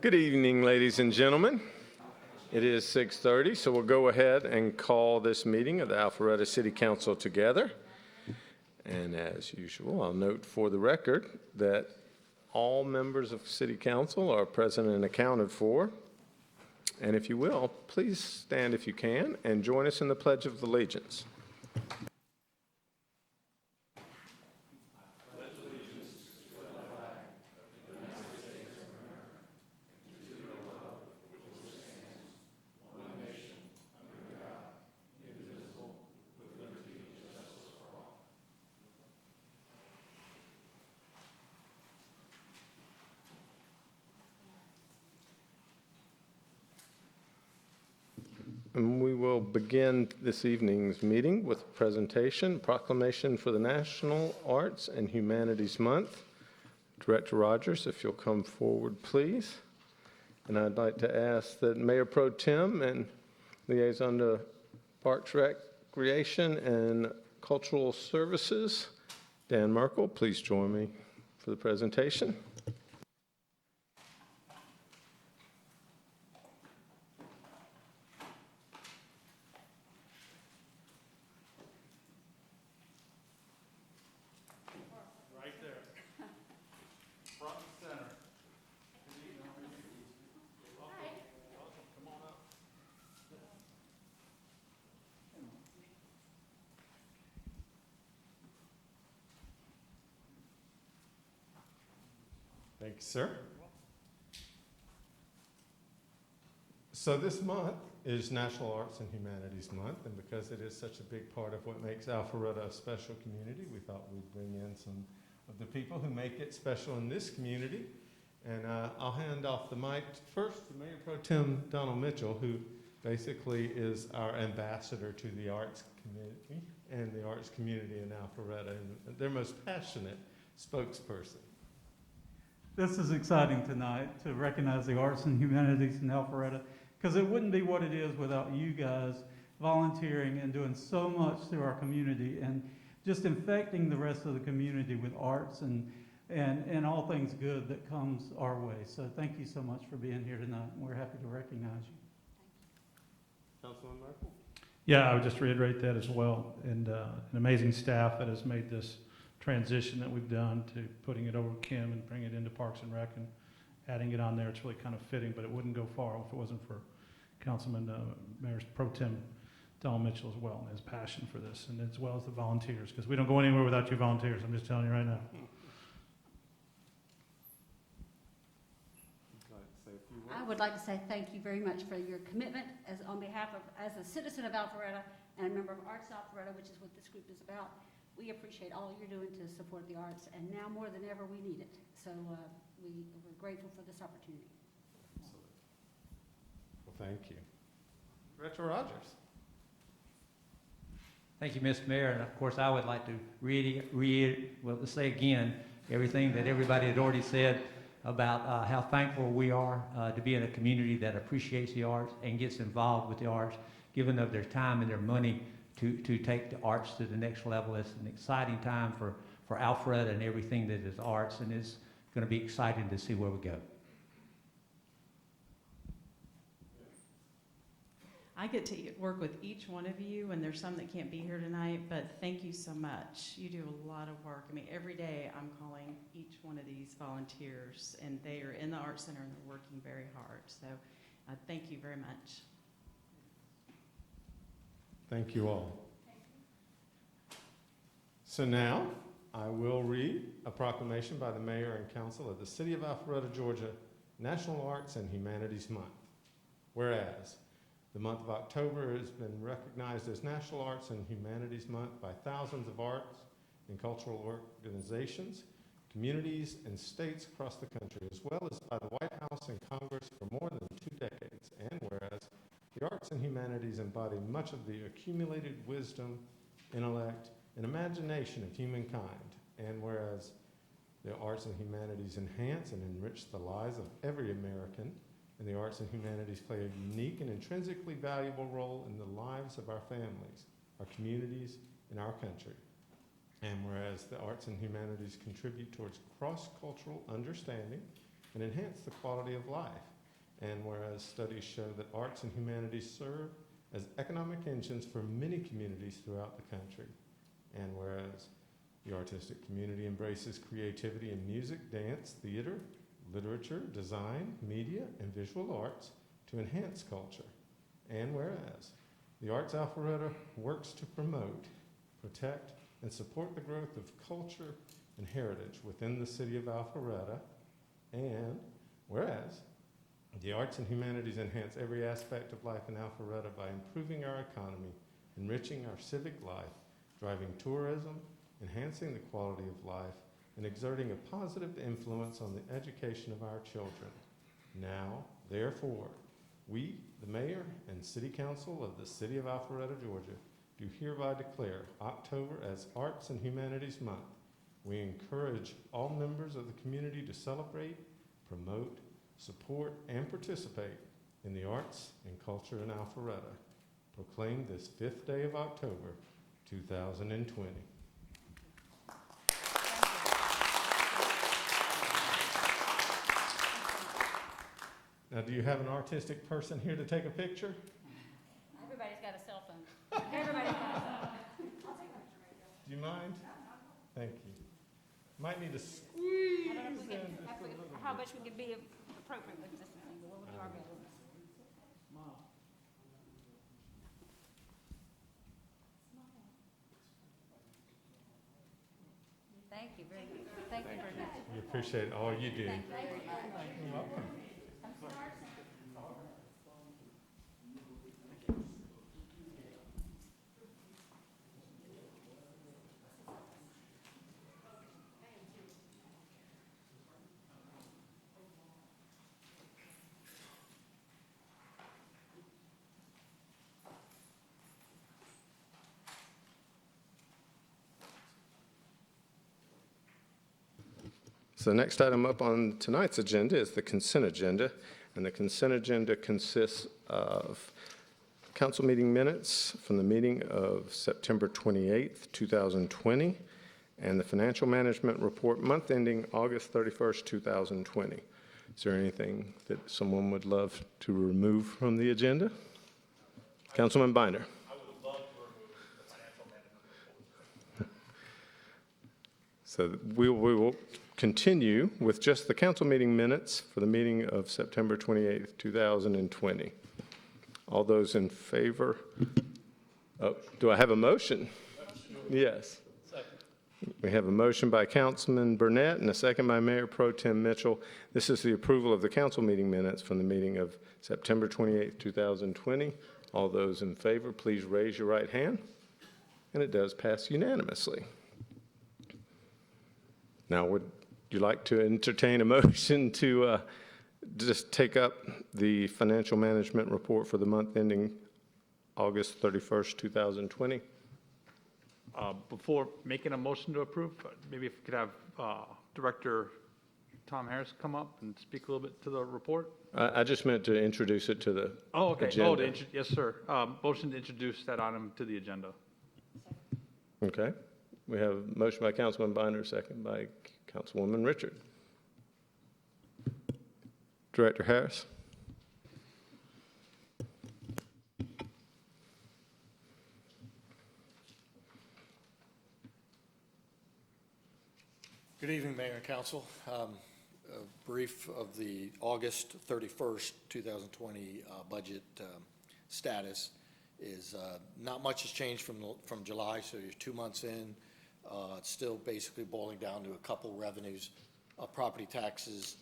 Good evening, ladies and gentlemen. It is 6:30, so we'll go ahead and call this meeting of the Alpharetta City Council together. And as usual, I'll note for the record that all members of City Council are present and accounted for. And if you will, please stand if you can and join us in the Pledge of Allegiance. And we will begin this evening's meeting with a presentation, proclamation for the National Arts and Humanities Month. Director Rogers, if you'll come forward, please. And I'd like to ask that Mayor Pro Tem and Liaison to Parks, Recreation, and Cultural Services, Dan Merkel, please join me for the presentation. Thank you, sir. So this month is National Arts and Humanities Month, and because it is such a big part of what makes Alpharetta a special community, we thought we'd bring in some of the people who make it special in this community. And I'll hand off the mic first to Mayor Pro Tem Donald Mitchell, who basically is our ambassador to the arts community and the arts community in Alpharetta, and their most passionate spokesperson. This is exciting tonight to recognize the arts and humanities in Alpharetta, because it wouldn't be what it is without you guys volunteering and doing so much through our community and just infecting the rest of the community with arts and all things good that comes our way. So thank you so much for being here tonight. We're happy to recognize you. Councilman Merkel? Yeah, I would just reiterate that as well. And an amazing staff that has made this transition that we've done to putting it over to Kim and bringing it into Parks and Rec and adding it on there. It's really kind of fitting, but it wouldn't go far if it wasn't for Councilman Mayor Pro Tem Donald Mitchell as well, and his passion for this, and as well as the volunteers, because we don't go anywhere without you volunteers. I'm just telling you right now. I would like to say thank you very much for your commitment on behalf of, as a citizen of Alpharetta and a member of Arts Alpharetta, which is what this group is about. We appreciate all you're doing to support the arts, and now more than ever we need it. So we're grateful for this opportunity. Absolutely. Well, thank you. Director Rogers. Thank you, Mr. Mayor, and of course I would like to say again everything that everybody had already said about how thankful we are to be in a community that appreciates the arts and gets involved with the arts, giving of their time and their money to take the arts to the next level. It's an exciting time for Alpharetta and everything that is arts, and it's going to be exciting to see where we go. I get to work with each one of you, and there's some that can't be here tonight, but thank you so much. You do a lot of work. I mean, every day I'm calling each one of these volunteers, and they are in the Arts Center, and they're working very hard. So thank you very much. Thank you all. So now I will read a proclamation by the Mayor and Council of the City of Alpharetta, Georgia, National Arts and Humanities Month. Whereas the month of October has been recognized as National Arts and Humanities Month by thousands of arts and cultural organizations, communities, and states across the country, as well as by the White House and Congress for more than 2 decades. And whereas the arts and humanities embody much of the accumulated wisdom, intellect, and imagination of humankind. And whereas the arts and humanities enhance and enrich the lives of every American, and the arts and humanities play a unique and intrinsically valuable role in the lives of our families, our communities, and our country. And whereas the arts and humanities contribute towards cross-cultural understanding and enhance the quality of life. And whereas studies show that arts and humanities serve as economic engines for many communities throughout the country. And whereas the artistic community embraces creativity in music, dance, theater, literature, design, media, and visual arts to enhance culture. And whereas the Arts Alpharetta works to promote, protect, and support the growth of culture and heritage within the city of Alpharetta. And whereas the arts and humanities enhance every aspect of life in Alpharetta by improving our economy, enriching our civic life, driving tourism, enhancing the quality of life, and exerting a positive influence on the education of our children. Now, therefore, we, the Mayor and City Council of the City of Alpharetta, Georgia, do hereby declare October as Arts and Humanities Month. We encourage all members of the community to celebrate, promote, support, and participate in the arts and culture in Alpharetta. Proclaimed this 5th day of October, 2020. Now, do you have an artistic person here to take a picture? Everybody's got a cell phone. Everybody's got a cell phone. I'll take a picture right there. Do you mind? Thank you. Might need to I squeeze don't know if we in can, just a little how bit. much we can be appropriate with this thing, but we'll do our best. Thank you very much. Thank you very much. We appreciate all you do. Thank you very much. You're welcome. So the next item up on tonight's agenda is the consent agenda, and the consent agenda consists of council meeting minutes from the meeting of September 28th, 2020, and the financial management report month ending August 31st, 2020. Is there anything that someone would love to remove from the agenda? Councilman Binder. I would love to remove the financial management report. So we will continue with just the council meeting minutes for the meeting of September 28th, 2020. All those in favor? Oh, do I have a motion? Yes. We have a motion by Councilman Burnett and a second by Mayor Pro Tem Mitchell. This is the approval of the council meeting minutes from the meeting of September 28th, 2020. All those in favor, please raise your right hand. And it does pass unanimously. Now, would you like to entertain a motion to just take up the financial management report for the month ending August 31st, 2020? Before making a motion to approve, maybe if we could have Director Tom Harris come up and speak a little bit to the report. I just meant to introduce it to the agenda. Yes, sir. Motion to introduce that item to the agenda. Okay. We have a motion by Councilman Binder, second by Councilwoman Richard. Director Harris. Good evening, Mayor and Council. A brief of the August 31st, 2020 budget status is not much has changed from July, so you're 2 months in. It's still basically boiling down to a couple revenues. Property taxes,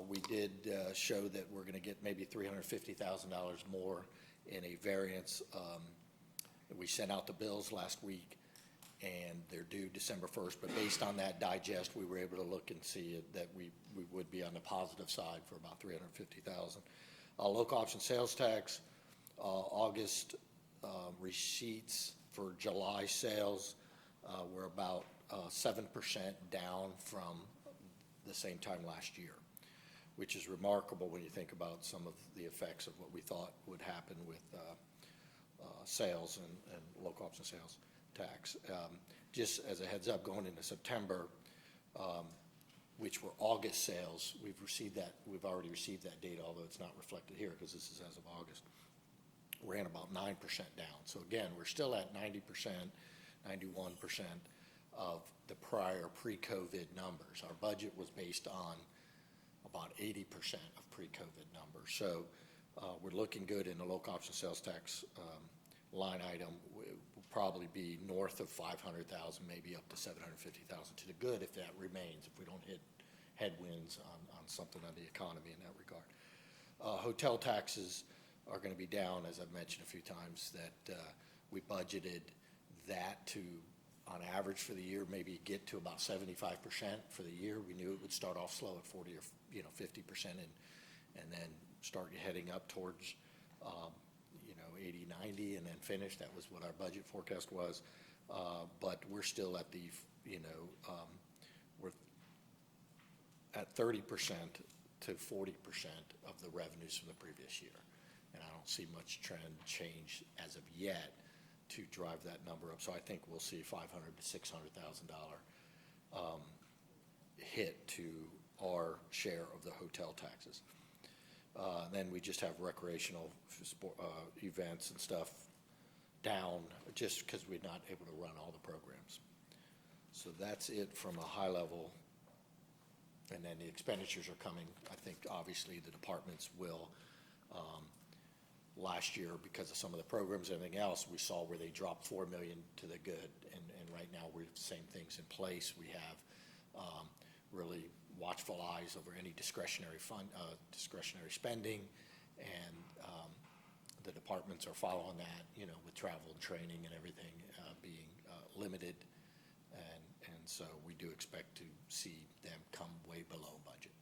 we did show that we're going to get maybe $350,000 more in a variance. We sent out the bills last week, and they're due December 1st, but based on that digest, we were able to look and see that we would be on the positive side for about $350,000. Local option sales tax, August receipts for July sales were about 7% down from the same time last year, which is remarkable when you think about some of the effects of what we thought would happen with sales and local option sales tax. Just as a heads up, going into September, which were August sales. We've already received that data, although it's not reflected here because this is as of August. Ran about 9% down. So again, we're still at 90%, 91% of the prior pre-COVID numbers. Our budget was based on about 80% of pre-COVID numbers. So we're looking good in the local option sales tax line item. Will probably be north of 500,000, maybe up to 750,000 to the good if that remains, if we don't hit headwinds on something on the economy in that regard. Hotel taxes are going to be down, as I've mentioned a few times, that we budgeted that to, on average for the year, maybe get to about 75% for the year. We knew it would start off slow at 40 or 50% and then start heading up towards 80, 90 and then finish. That was what our budget forecast was. But we're still at the, we're at 30% to 40% of the revenues from the previous year. And I don't see much trend change as of yet to drive that number up. So I think we'll see $500,000 to $600,000 hit to our share of the hotel taxes. Then we just have recreational events and stuff down just because we're not able to run all the programs. So that's it from a high level. And then the expenditures are coming. I think obviously the departments will. Last year, because of some of the programs and everything else, we saw where they dropped $4 million to the good. And right now we have the same things in place. We have really watchful eyes over any discretionary spending, and the departments are following that, with travel and training and everything being limited, and so we do expect to see them come way below budget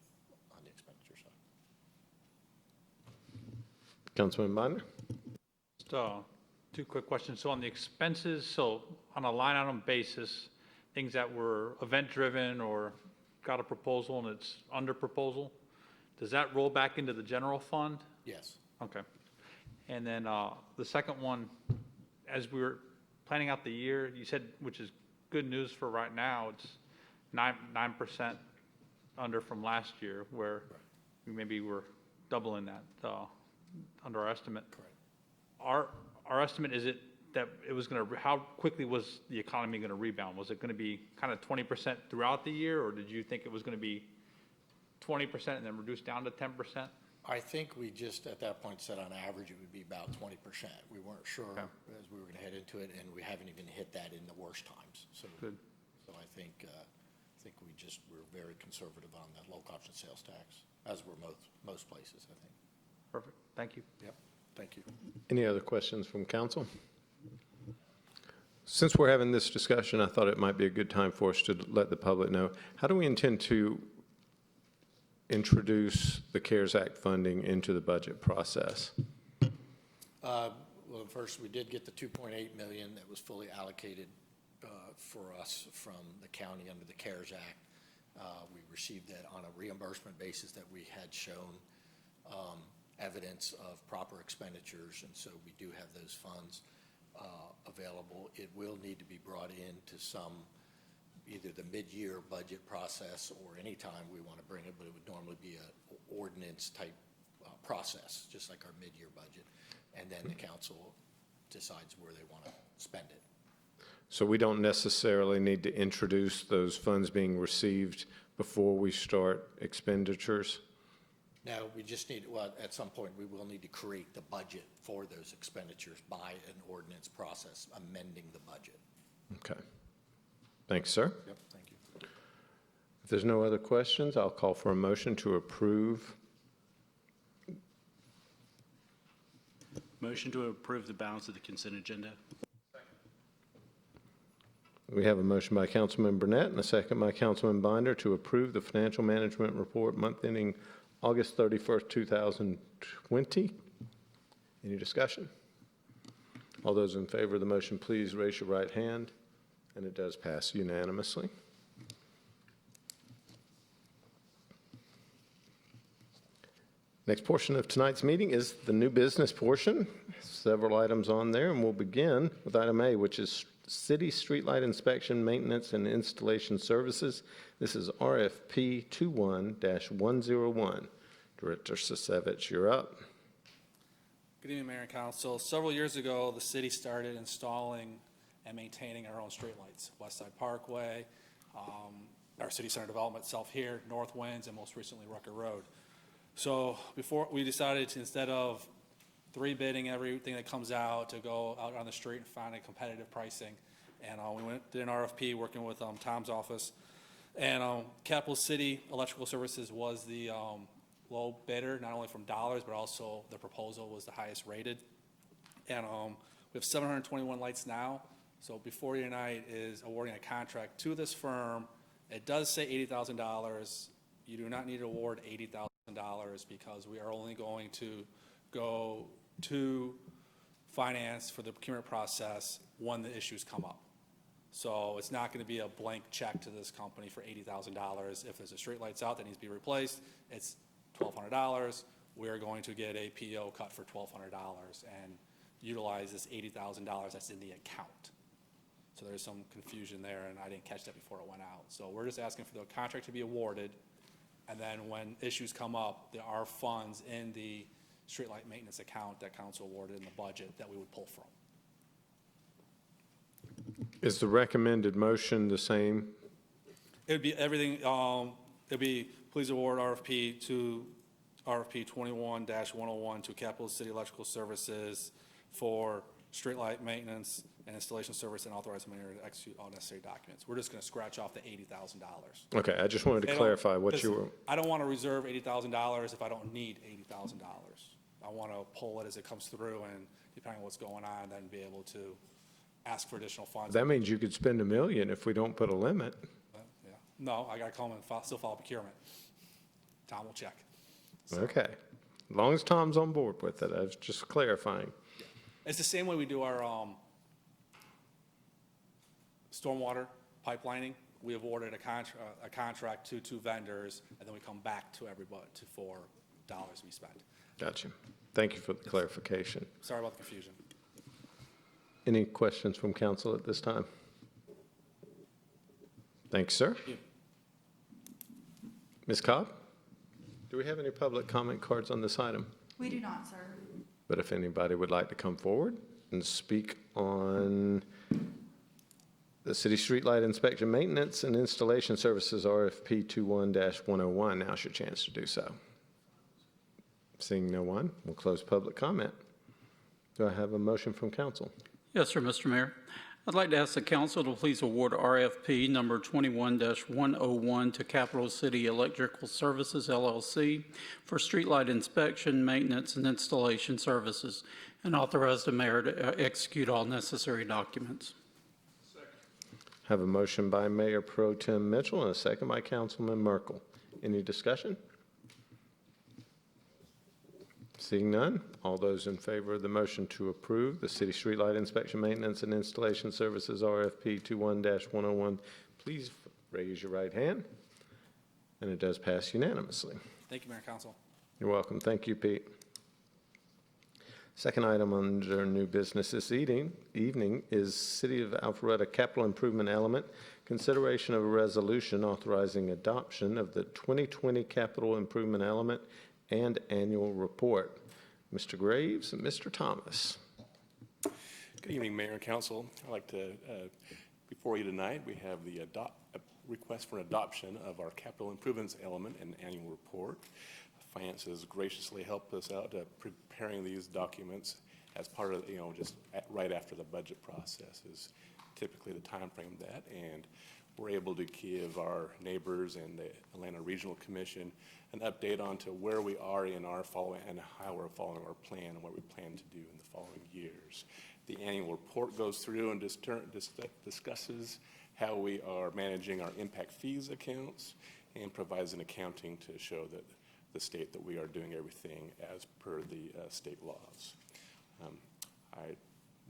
on the expenditure side. Councilman Binder? Just two quick questions. So on the expenses, so on a line item basis, things that were event driven or got a proposal and it's under proposal, does that roll back into the general fund? Yes. Okay. And then the second one, as we were planning out the year, you said, which is good news for right now, it's 9% under from last year, where we maybe were doubling that under our estimate. Correct. Our estimate, is it that it was going to, how quickly was the economy going to rebound? Was it going to be kind of 20% throughout the year, or did you think it was going to be 20% and then reduce down to 10%? I think we just at that point said on average it would be about 20%. We weren't sure as we were going to head into it, and we haven't even hit that in the worst times. So good. So I think we're very conservative on that local option sales tax, as were most places, I think. Perfect. Thank you. Yep. Thank you. Any other questions from council? Since we're having this discussion, I thought it might be a good time for us to let the public know, how do we intend to introduce the CARES Act funding into the budget process? Well, first, we did get the $2.8 million that was fully allocated for us from the county under the CARES Act. We received that on a reimbursement basis that we had shown evidence of proper expenditures, and so we do have those funds available. It will need to be brought into either the mid-year budget process or any time we want to bring it, but it would normally be an ordinance type process, just like our mid-year budget, and then the council decides where they want to spend it. So we don't necessarily need to introduce those funds being received before we start expenditures? No, we just need, well, at some point, we will need to create the budget for those expenditures by an ordinance process, amending the budget. Okay. Thanks, sir. Yep, thank you. If there's no other questions, I'll call for a motion to approve. Motion to approve the balance of the consent agenda. We have a motion by Councilman Burnett and a second by Councilman Binder to approve the financial management report month ending August 31st, 2020. Any discussion? All those in favor of the motion, please raise your right hand. And it does pass unanimously. Next portion of tonight's meeting is the new business portion. Several items on there, and we'll begin with item A, which is City Streetlight Inspection, Maintenance, and Installation Services. This is RFP 21-101. Director Sisevich, you're up. Good evening, Mayor and Council. Several years ago, the city started installing and maintaining our own streetlights. West Side Parkway, our city center development itself here, North Winds, and most recently Rucker Road. So before we decided to, instead of bidding everything that comes out, to go out on the street and find a competitive pricing. And we did an RFP working with Tom's office. And Capital City Electrical Services was the low bidder, not only from dollars, but also the proposal was the highest rated. And we have 721 lights now. So before you tonight is awarding a contract to this firm. It does say $80,000. You do not need to award $80,000 because we are only going to go to finance for the procurement process when the issues come up. So it's not going to be a blank check to this company for $80,000. If there's a street lights out that needs to be replaced, it's $1,200. We're going to get a PO cut for $1,200 and utilize this $80,000 that's in the account. So there's some confusion there, and I didn't catch that before it went out. So we're just asking for the contract to be awarded, and then when issues come up, there are funds in the streetlight maintenance account that council awarded in the budget that we would pull from. Is the recommended motion the same? It would be everything, it'd be please award RFP 21-101 to Capital City Electrical Services for streetlight maintenance and installation service, and authorize the mayor to execute all necessary documents. We're just going to scratch off the $80,000. Okay, I just wanted to clarify what you were. I don't want to reserve $80,000 if I don't need $80,000. I want to pull it as it comes through, and depending on what's going on, then be able to ask for additional funds. That means you could spend $1 million if we don't put a limit. Yeah. No, I got to call him and still file procurement. Tom will check. So, Okay, as long as Tom's on board with it, I was just clarifying. yeah. It's the same way we do our stormwater pipelining. We have awarded a contract to 2 vendors, and then we come back to everybody for dollars we spent. Gotcha. Thank you for the clarification. Sorry about the confusion. Any questions from council at this time? Thanks, sir. Thank you. Ms. Cobb, do we have any public comment cards on this item? We do not, sir. But if anybody would like to come forward and speak on the City Streetlight Inspection, Maintenance, and Installation Services RFP 21-101, now's your chance to do so. Seeing no one, we'll close public comment. Do I have a motion from council? Yes, sir, Mr. Mayor. I'd like to ask the council to please award RFP number 21-101 to Capital City Electrical Services, LLC, for streetlight inspection, maintenance, and installation services, and authorize the mayor to execute all necessary documents. Have a motion by Mayor Pro Tem Mitchell and a second by Councilman Merkel. Any discussion? Seeing none, all those in favor of the motion to approve the City Streetlight Inspection, Maintenance, and Installation Services RFP 21-101, please raise your right hand. And it does pass unanimously. Thank you, Mayor and Council. You're welcome. Thank you, Pete. Second item under new business this evening is City of Alpharetta Capital Improvement Element, consideration of a resolution authorizing adoption of the 2020 Capital Improvement Element and annual report. Mr. Graves and Mr. Thomas. Good evening, Mayor and Council. I'd like to, before you tonight, we have the request for adoption of our capital improvements element and annual report. Finance has graciously helped us out preparing these documents as part of, just right after the budget process is typically the time frame that, and we're able to give our neighbors and the Atlanta Regional Commission an update on to where we are in our following and how we're following our plan and what we plan to do in the following years. The annual report goes through and discusses how we are managing our impact fees accounts and provides an accounting to show that the state that we are doing everything as per the state laws. I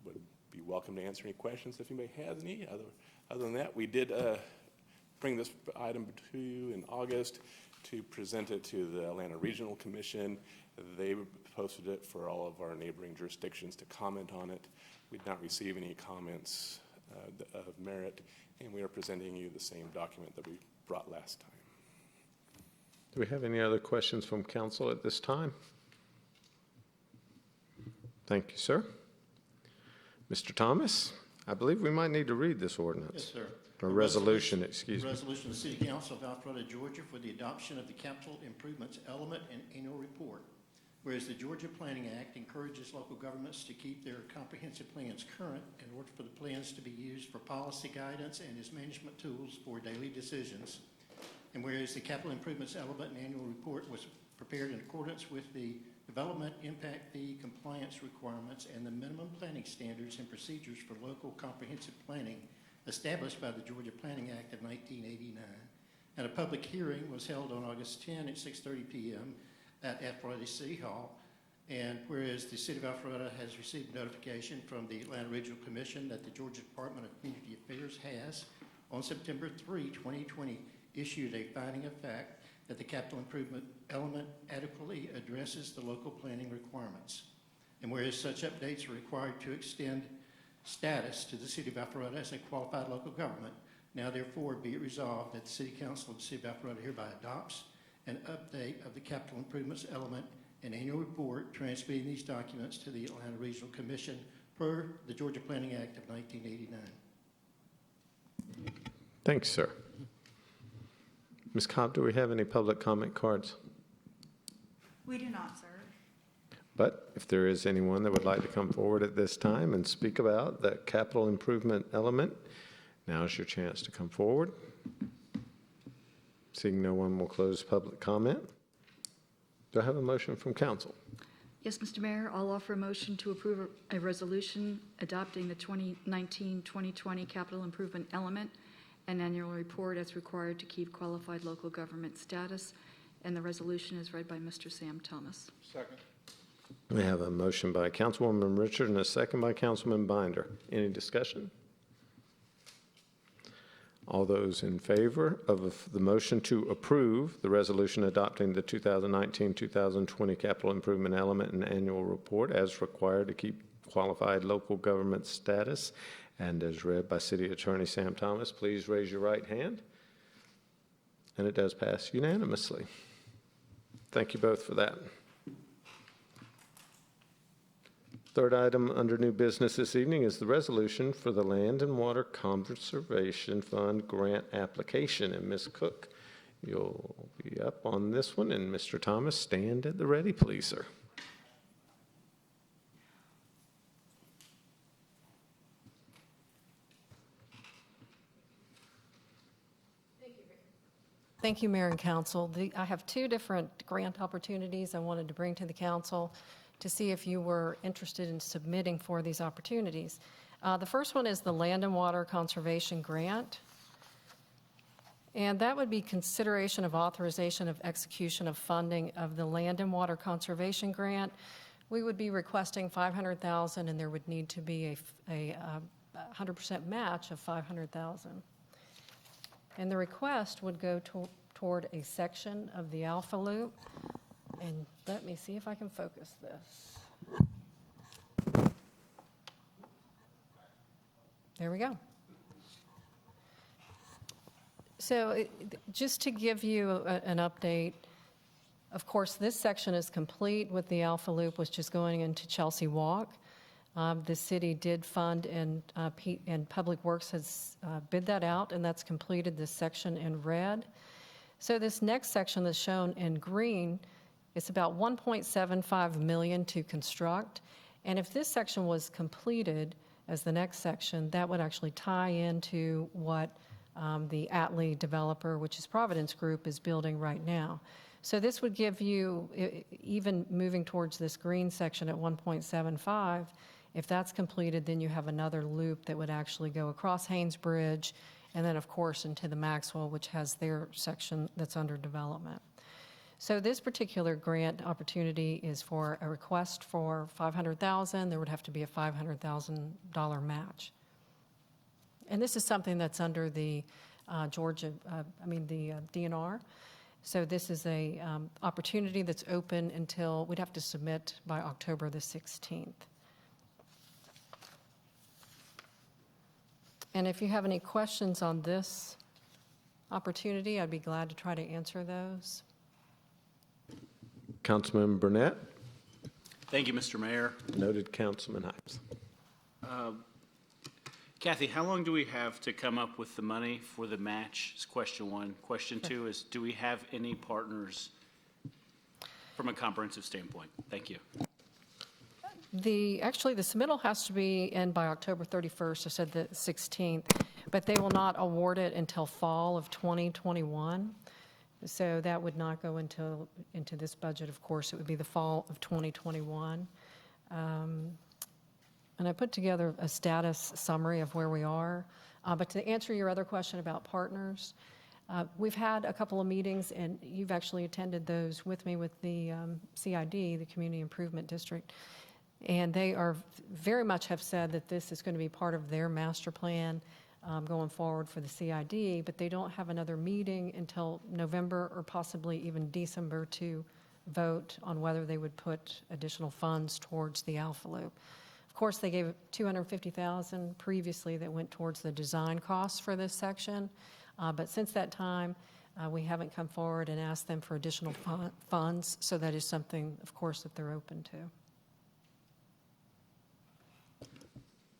would be welcome to answer any questions if anybody has any. Other than that, we did bring this item to you in August to present it to the Atlanta Regional Commission. They posted it for all of our neighboring jurisdictions to comment on it. We did not receive any comments of merit, and we are presenting you the same document that we brought last time. Do we have any other questions from council at this time? Thank you, sir. Mr. Thomas, I believe we might need to read this ordinance. Yes, sir. Or resolution, excuse me. Resolution of the City Council of Alpharetta, Georgia for the adoption of the capital improvements element and annual report. Whereas the Georgia Planning Act encourages local governments to keep their comprehensive plans current in order for the plans to be used for policy guidance and as management tools for daily decisions. And whereas the capital improvements element and annual report was prepared in accordance with the development impact fee compliance requirements and the minimum planning standards and procedures for local comprehensive planning established by the Georgia Planning Act of 1989. And a public hearing was held on August 10 at 6:30 p.m. at Alpharetta City Hall. And whereas the City of Alpharetta has received notification from the Atlanta Regional Commission that the Georgia Department of Community Affairs has, on September 3, 2020, issued a finding of fact that the capital improvement element adequately addresses the local planning requirements. And whereas such updates are required to extend status to the City of Alpharetta as a qualified local government, now therefore be it resolved that the City Council of the City of Alpharetta hereby adopts an update of the capital improvements element and annual report, transmitting these documents to the Atlanta Regional Commission per the Georgia Planning Act of 1989. Thanks, sir. Ms. Cobb, do we have any public comment cards? We do not, sir. But if there is anyone that would like to come forward at this time and speak about the capital improvement element, now's your chance to come forward. Seeing no one, will close public comment. Do I have a motion from council? Yes, Mr. Mayor, I'll offer a motion to approve a resolution adopting the 2019-2020 capital improvement element and annual report as required to keep qualified local government status. And the resolution is read by Mr. Sam Thomas. Second. We have a motion by Councilwoman Richard and a second by Councilman Binder. Any discussion? All those in favor of the motion to approve the resolution adopting the 2019-2020 capital improvement element and annual report as required to keep qualified local government status and as read by City Attorney Sam Thomas, please raise your right hand. And it does pass unanimously. Thank you both for that. Third item under new business this evening is the resolution for the Land and Water Conservation Fund grant application. And Ms. Cook, you'll be up on this one. And Mr. Thomas, stand at the ready, please, sir. Thank you, Mayor and Council. I have two different grant opportunities I wanted to bring to the council to see if you were interested in submitting for these opportunities. The first one is the Land and Water Conservation Grant. And that would be consideration of authorization of execution of funding of the Land and Water Conservation Grant. We would be requesting $500,000 and there would need to be a 100% match of $500,000. And the request would go toward a section of the Alpha Loop. And let me see if I can focus this. There we go. So just to give you an update, of course, this section is complete with the Alpha Loop, which is going into Chelsea Walk. The city did fund and Public Works has bid that out, and that's completed this section in red. So this next section that's shown in green, it's about $1.75 million to construct. And if this section was completed as the next section, that would actually tie into what the Atlee developer, which is Providence Group, is building right now. So this would give you, even moving towards this green section at 1.75, if that's completed, then you have another loop that would actually go across Haynes Bridge and then, of course, into the Maxwell, which has their section that's under development. So this particular grant opportunity is for a request for $500,000. There would have to be a $500,000 match. And this is something that's under the DNR. So this is a opportunity that's open until, we'd have to submit by October the 16th. And if you have any questions on this opportunity, I'd be glad to try to answer those. Councilman Burnett, Thank you, Mr. Mayor. noted Councilman Hipes. Kathy, how long do we have to come up with the money for the match? Is question one. Question two is, do we have any partners from a comprehensive standpoint? Thank you. Actually, the submittal has to be in by October 31st, I said the 16th, but they will not award it until fall of 2021. So that would not go into this budget, of course. It would be the fall of 2021. And I put together a status summary of where we are. But to answer your other question about partners, we've had a couple of meetings, and you've actually attended those with me with the CID, the Community Improvement District. And they are very much have said that this is going to be part of their master plan going forward for the CID, but they don't have another meeting until November or possibly even December to vote on whether they would put additional funds towards the Alpha Loop. Of course, they gave $250,000 previously that went towards the design costs for this section, but since that time, we haven't come forward and asked them for additional funds, so that is something, of course, that they're open to.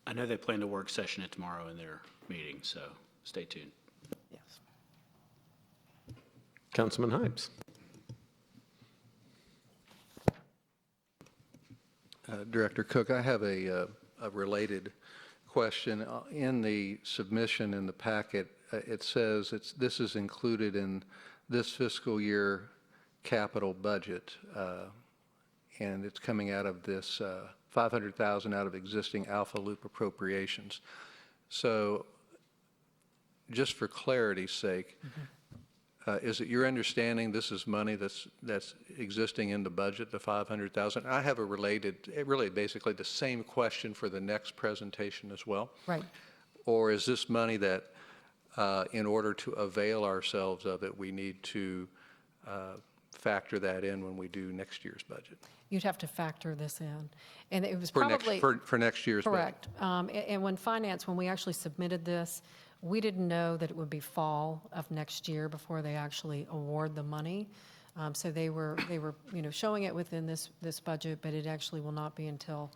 I know they plan to work session it tomorrow in their meeting, so stay tuned. Yes. Councilman Hipes. Director Cook, I have a related question. In the submission in the packet, it says this is included in this fiscal year capital budget, and it's coming out of this $500,000 out of existing Alpha Loop appropriations. So just for clarity's sake, is it your understanding this is money that's existing in the budget, the $500,000? I have a related, really basically the same question for the next presentation as well. Right. Or is this money that in order to avail ourselves of it, we need to factor that in when we do next year's budget? You'd have to factor this in. And it was For probably... for next year's budget? Correct. And when we actually submitted this, we didn't know that it would be fall of next year before they actually award the money. So they were showing it within this budget, but it actually will not be until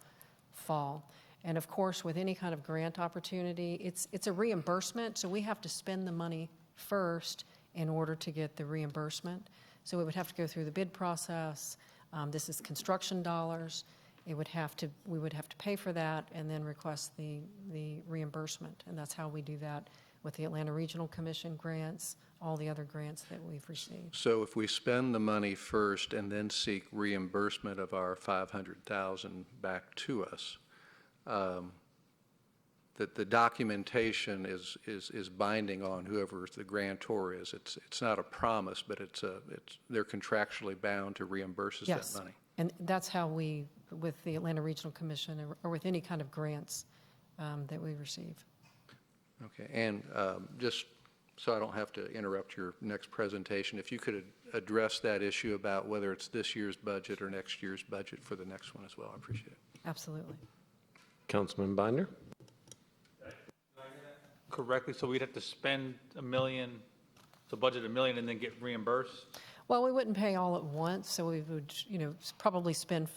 fall. And of course, with any kind of grant opportunity, it's a reimbursement, so we have to spend the money first in order to get the reimbursement. So we would have to go through the bid process. This is construction dollars. We would have to pay for that and then request the reimbursement. And that's how we do that with the Atlanta Regional Commission grants, all the other grants that we've received. So if we spend the money first and then seek reimbursement of our $500,000 back to us, that the documentation is binding on whoever the grantor is. It's not a promise, but they're contractually bound to reimburse us Yes. that money. And that's how we, with the Atlanta Regional Commission or with any kind of grants that we receive. Okay, and just so I don't have to interrupt your next presentation, if you could address that issue about whether it's this year's budget or next year's budget for the next one as well, I appreciate it. Absolutely. Councilman Binder. Correctly, so we'd have to spend $1 million, so budget $1 million and then get reimbursed? Well, we wouldn't pay all at once, so we would, probably spend,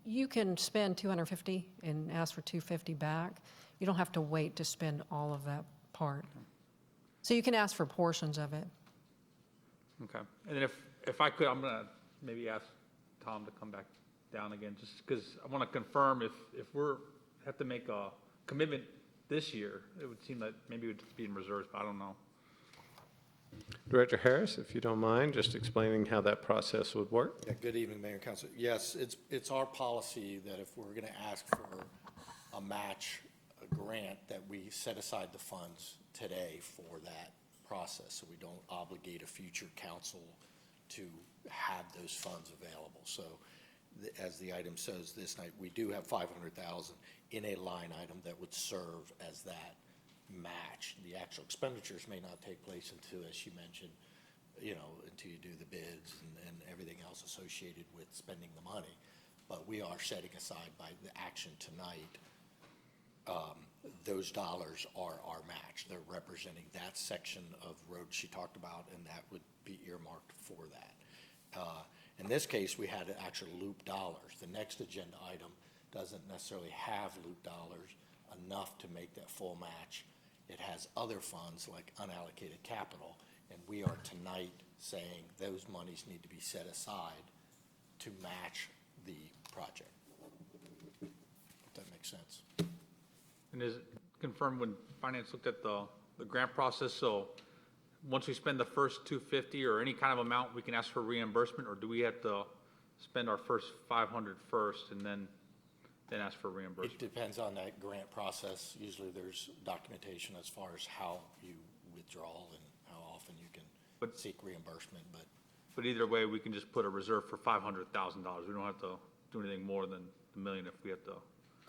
you can spend $250 and ask for $250 back. You don't have to wait to spend all of that part. So you can ask for portions of it. Okay, and then if I could, I'm gonna maybe ask Tom to come back down again, just because I want to confirm if we're, have to make a commitment this year, it would seem that maybe it would be in reserves, but I don't know. Director Harris, if you don't mind, just explaining how that process would work. Yeah, good evening, Mayor and Council. Yes, it's our policy that if we're going to ask for a match, a grant, that we set aside the funds today for that process, so we don't obligate a future council to have those funds available. So as the item says this night, we do have $500,000 in a line item that would serve as that match. The actual expenditures may not take place until, as you mentioned, until you do the bids and everything else associated with spending the money. But we are setting aside by the action tonight those dollars are our match. They're representing that section of road she talked about, and that would be earmarked for that. In this case, we had actual loop dollars. The next agenda item doesn't necessarily have loop dollars enough to make that full match. It has other funds like unallocated capital, and we are tonight saying those monies need to be set aside to match the project. If that makes sense. And is it confirmed when finance looked at the grant process, so once we spend the first 250 or any kind of amount, we can ask for reimbursement, or do we have to spend our first 500 first and then ask for reimbursement? It depends on that grant process. Usually there's documentation as far as how you withdraw and how often you can seek reimbursement, But either way, we can just put a reserve for $500,000. We don't have to do anything more than the million if we have to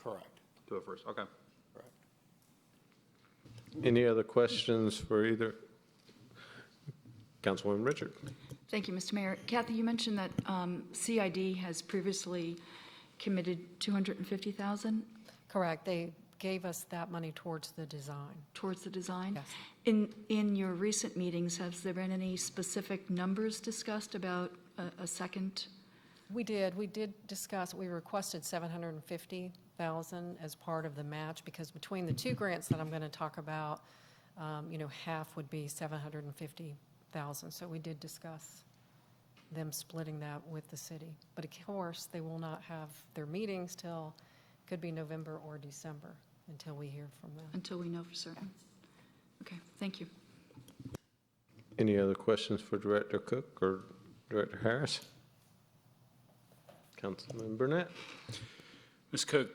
correct. do it first. Okay. Correct. Any other questions for either Councilwoman Richard? Thank you, Mr. Mayor. Kathy, you mentioned that CID has previously committed $250,000 Correct. They gave us that money towards the design. towards the design. Yes. In your recent meetings, has there been any specific numbers discussed about a second? We did discuss, we requested $750,000 as part of the match, because between the two grants that I'm going to talk about, half would be $750,000. So we did discuss them splitting that with the city. But of course, they will not have their meetings till, could be November or December, until we hear from them. Until we know for certain. Okay, thank you. Any other questions for Director Cook or Director Harris? Councilman Burnett? Ms. Cook,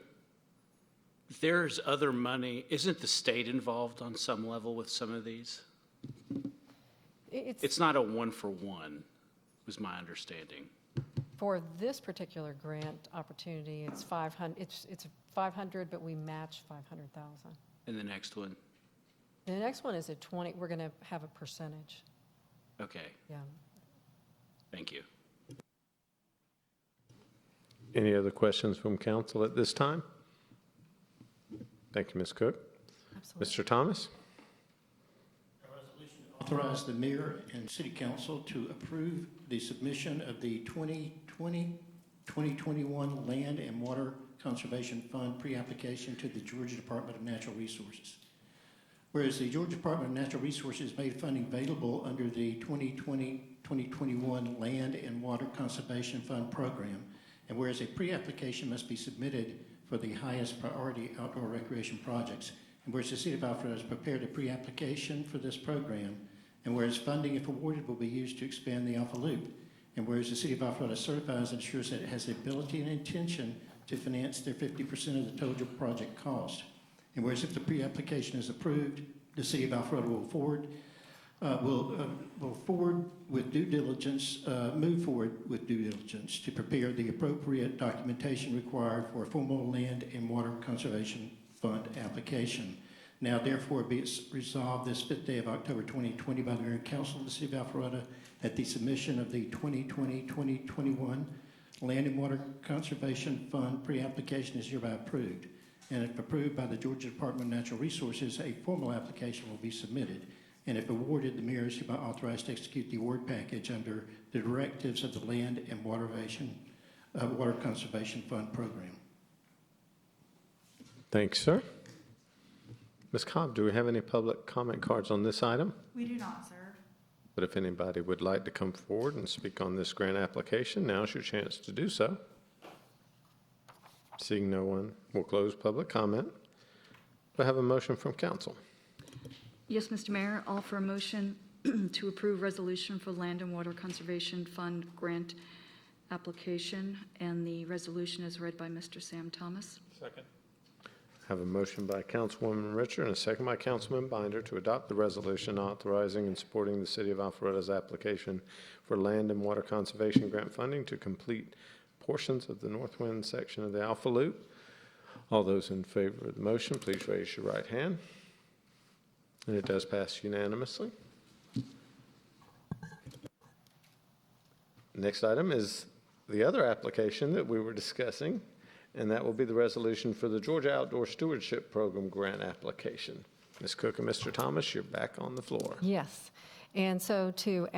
there's other money. Isn't the state involved on some level with some of these? It's not a one-for-one, was my understanding. For this particular grant opportunity, it's 500. It's 500, but we match 500,000. And the next one? The next one is at 20. We're going to have a percentage. Okay, Yeah. thank you. Any other questions from council at this time? Thank you, Ms. Cook. Absolutely. Mr. Thomas? Authorize the mayor and city council to approve the submission of the 2020-2021 Land and Water Conservation Fund pre-application to the Georgia Department of Natural Resources. Whereas the Georgia Department of Natural Resources made funding available under the 2020-2021 Land and Water Conservation Fund program, and whereas a pre-application must be submitted for the highest priority outdoor recreation projects, and whereas the City of Alpharetta has prepared a pre-application for this program, and whereas funding, if awarded, will be used to expand the Alpha Loop, and whereas the City of Alpharetta certifies and ensures that it has the ability and intention to finance their 50% of the total project cost, and whereas if the pre-application is approved, the City of Alpharetta will move forward with due diligence to prepare the appropriate documentation required for a formal Land and Water Conservation Fund application. Now, therefore, be it resolved this 5th day of October 2020 by the Mayor and Council of the City of Alpharetta that the submission of the 2020-2021 Land and Water Conservation Fund pre-application is hereby approved. And if approved by the Georgia Department of Natural Resources, a formal application will be submitted. And if awarded, the mayor is hereby authorized to execute the award package under the directives of the Land and Water Conservation Fund program. Thanks, sir. Ms. Cobb, do we have any public comment cards on this item? We do not, sir. But if anybody would like to come forward and speak on this grant application, now's your chance to do so. Seeing no one, we'll close public comment. Do I have a motion from council? Yes, Mr. Mayor, I'll offer a motion to approve resolution for Land and Water Conservation Fund grant application, and the resolution is read by Mr. Sam Thomas. Second. I have a motion by Councilwoman Richard and a second by Councilman Binder to adopt the resolution authorizing and supporting the City of Alpharetta's application for land and water conservation grant funding to complete portions of the Northwind section of the Alpha Loop. All those in favor of the motion, please raise your right hand. And it does pass unanimously. Next item is the other application that we were discussing, and that will be the resolution for the Georgia Outdoor Stewardship Program grant application. Ms. Cook and Mr. Thomas, you're back on the floor. Yes. And so to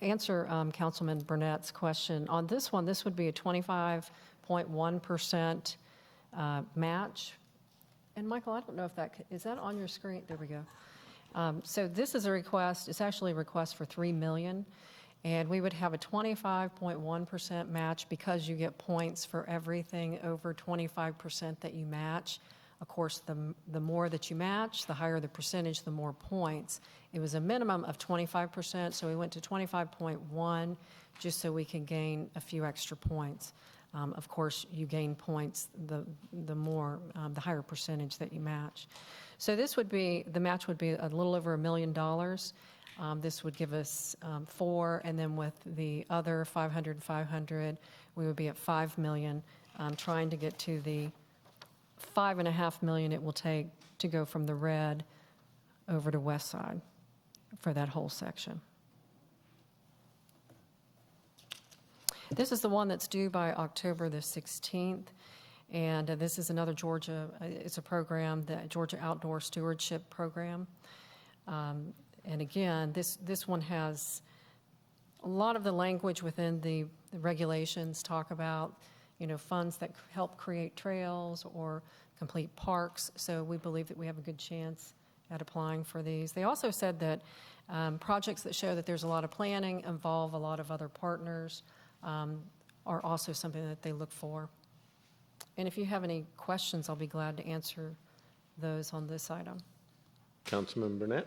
answer Councilman Burnett's question, on this one, this would be a 25.1% match. And Michael, I don't know if is that on your screen? There we go. So this is a request, it's actually a request for $3 million. And we would have a 25.1% match because you get points for everything over 25% that you match. Of course, the more that you match, the higher the percentage, the more points. It was a minimum of 25%, so we went to 25.1 just so we can gain a few extra points. Of course, you gain points the higher percentage that you match. So the match would be a little over $1 million. This would give us 4, and then with the other 500, we would be at 5 million, trying to get to the 5.5 million it will take to go from the red over to West Side for that whole section. This is the one that's due by October the 16th, and this is another Georgia, it's a program, the Georgia Outdoor Stewardship Program. And again, this one has a lot of the language within the regulations talk about, funds that help create trails or complete parks. So we believe that we have a good chance at applying for these. They also said that projects that show that there's a lot of planning, involve a lot of other partners, are also something that they look for. And if you have any questions, I'll be glad to answer those on this item. Councilman Burnett?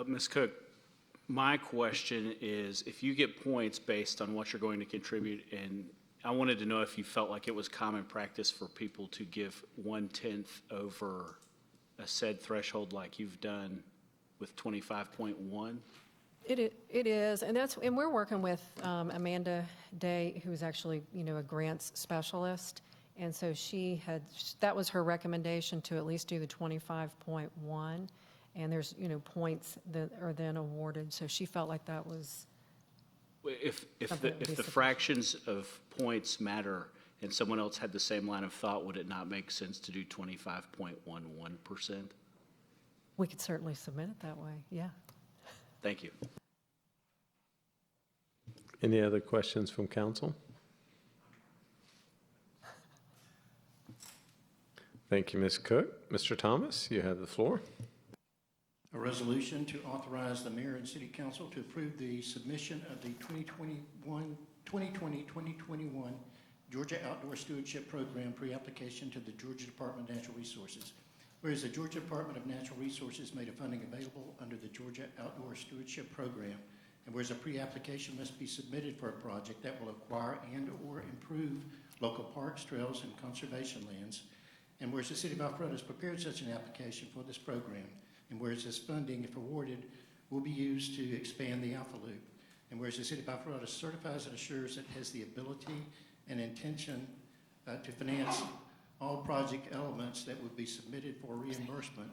Ms. Cook, my question is, if you get points based on what you're going to contribute, and I wanted to know if you felt like it was common practice for people to give 1/10 over a said threshold like you've done with 25.1? It is, and we're working with Amanda Day, who's actually, a grants specialist, and so that was her recommendation to at least do the 25.1, and there's, points that are then awarded, so she felt like that was. If the fractions of points matter and someone else had the same line of thought, would it not make sense to do 25.11%? We could certainly submit it that way, yeah. Thank you. Any other questions from council? Thank you, Ms. Cook. Mr. Thomas, you have the floor. A resolution to authorize the mayor and city council to approve the submission of the 2020-2021 Georgia Outdoor Stewardship Program pre-application to the Georgia Department of Natural Resources. Whereas the Georgia Department of Natural Resources made a funding available under the Georgia Outdoor Stewardship Program, and whereas a pre-application must be submitted for a project that will acquire and/or improve local parks, trails, and conservation lands, and whereas the city of Alpharetta has prepared such an application for this program, and whereas this funding, if awarded, will be used to expand the Alpha Loop, and whereas the city of Alpharetta certifies and assures it has the ability and intention to finance all project elements that would be submitted for reimbursement,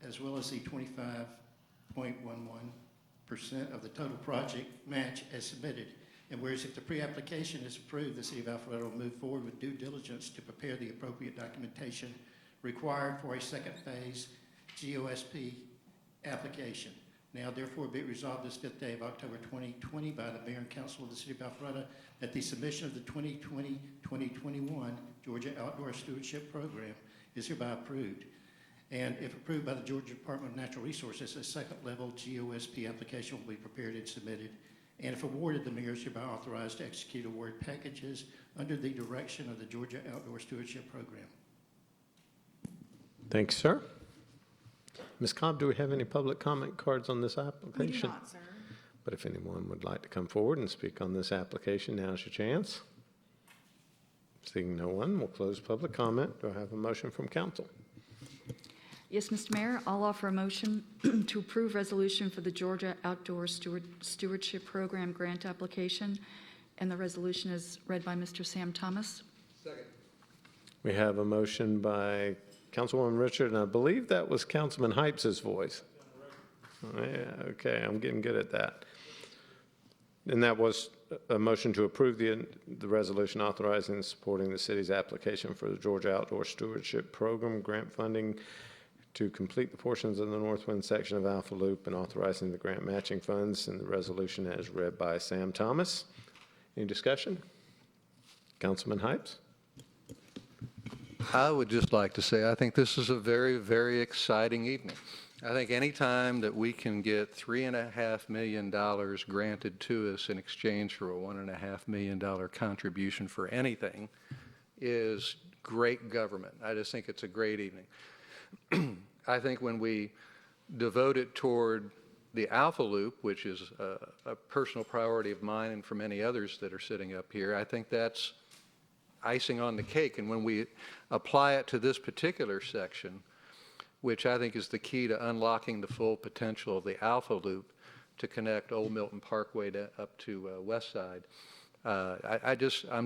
as well as the 25.11% of the total project match as submitted. And whereas if the pre-application is approved, the city of Alpharetta will move forward with due diligence to prepare the appropriate documentation required for a second phase GOSP application. Now therefore be it resolved this 5th day of October 2020 by the Mayor and Council of the City of Alpharetta that the submission of the 2020-2021 Georgia Outdoor Stewardship Program is hereby approved. And if approved by the Georgia Department of Natural Resources, a second level GOSP application will be prepared and submitted. And if awarded, the Mayor is hereby authorized to execute award packages under the direction of the Georgia Outdoor Stewardship Program. Thanks, sir. Ms. Cobb, do we have any public comment cards on this application? We do not, sir. But if anyone would like to come forward and speak on this application, now's your chance. Seeing no one, we'll close public comment. Do I have a motion from council? Yes, Mr. Mayor, I'll offer a motion to approve resolution for the Georgia Outdoor Stewardship Program grant application, and the resolution is read by Mr. Sam Thomas. Second. We have a motion by Councilwoman Richard, and I believe that was Councilman Hypes' voice. Yeah, okay, I'm getting good at that. And that was a motion to approve the resolution authorizing and supporting the city's application for the Georgia Outdoor Stewardship Program grant funding to complete the portions of the Northwind section of Alpha Loop and authorizing the grant matching funds, and the resolution as read by Sam Thomas. Any discussion? Councilman Hypes? I would just like to say I think this is a very, very exciting evening. I think any time that we can get $3.5 million granted to us in exchange for a $1.5 million contribution for anything is great government. I just think it's a great evening. I think when we devote it toward the Alpha Loop, which is a personal priority of mine and for many others that are sitting up here, I think that's icing on the cake. And when we apply it to this particular section, which I think is the key to unlocking the full potential of the Alpha Loop to connect Old Milton Parkway up to West Side. I'm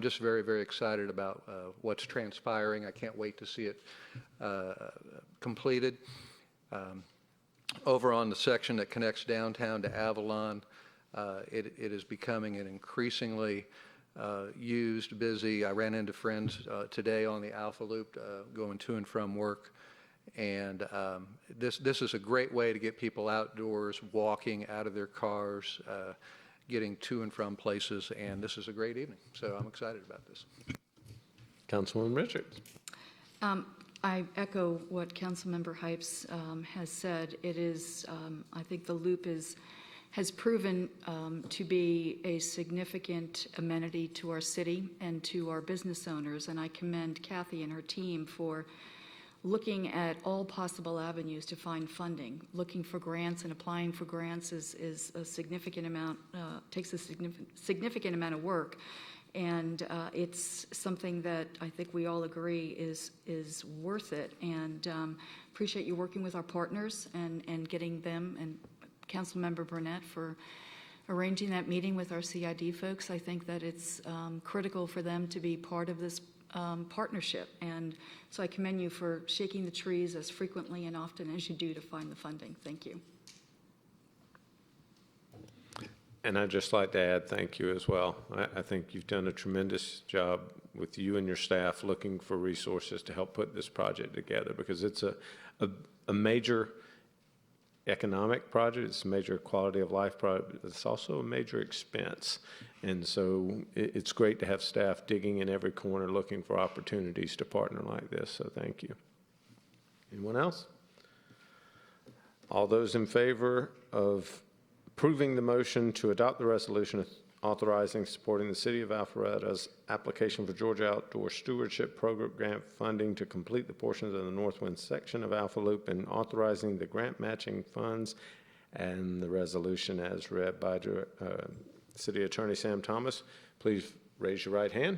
just very, very excited about what's transpiring. I can't wait to see it completed. Over on the section that connects downtown to Avalon, it is becoming an increasingly used, busy. I ran into friends today on the Alpha Loop going to and from work. And this is a great way to get people outdoors, walking out of their cars, getting to and from places, and this is a great evening. So I'm excited about this. Councilwoman Richards. I echo what Councilmember Hypes has said. It is, I think the loop has proven to be a significant amenity to our city and to our business owners, and I commend Kathy and her team for looking at all possible avenues to find funding. Looking for grants and applying for grants is a significant amount, takes a significant amount of work. And it's something that I think we all agree is worth it. And appreciate you working with our partners and getting them, and Councilmember Burnett for arranging that meeting with our CID folks. I think that it's critical for them to be part of this partnership. And so I commend you for shaking the trees as frequently and often as you do to find the funding. Thank you. And I'd just like to add thank you as well. I think you've done a tremendous job with you and your staff looking for resources to help put this project together, because it's a major economic project, it's a major quality of life project, but it's also a major expense. And so it's great to have staff digging in every corner looking for opportunities to partner like this, so thank you. Anyone else? All those in favor of approving the motion to adopt the resolution authorizing supporting the City of Alpharetta's application for Georgia Outdoor Stewardship Program grant funding to complete the portions of the Northwind section of Alpha Loop and authorizing the grant matching funds, and the resolution as read by City Attorney Sam Thomas, please raise your right hand.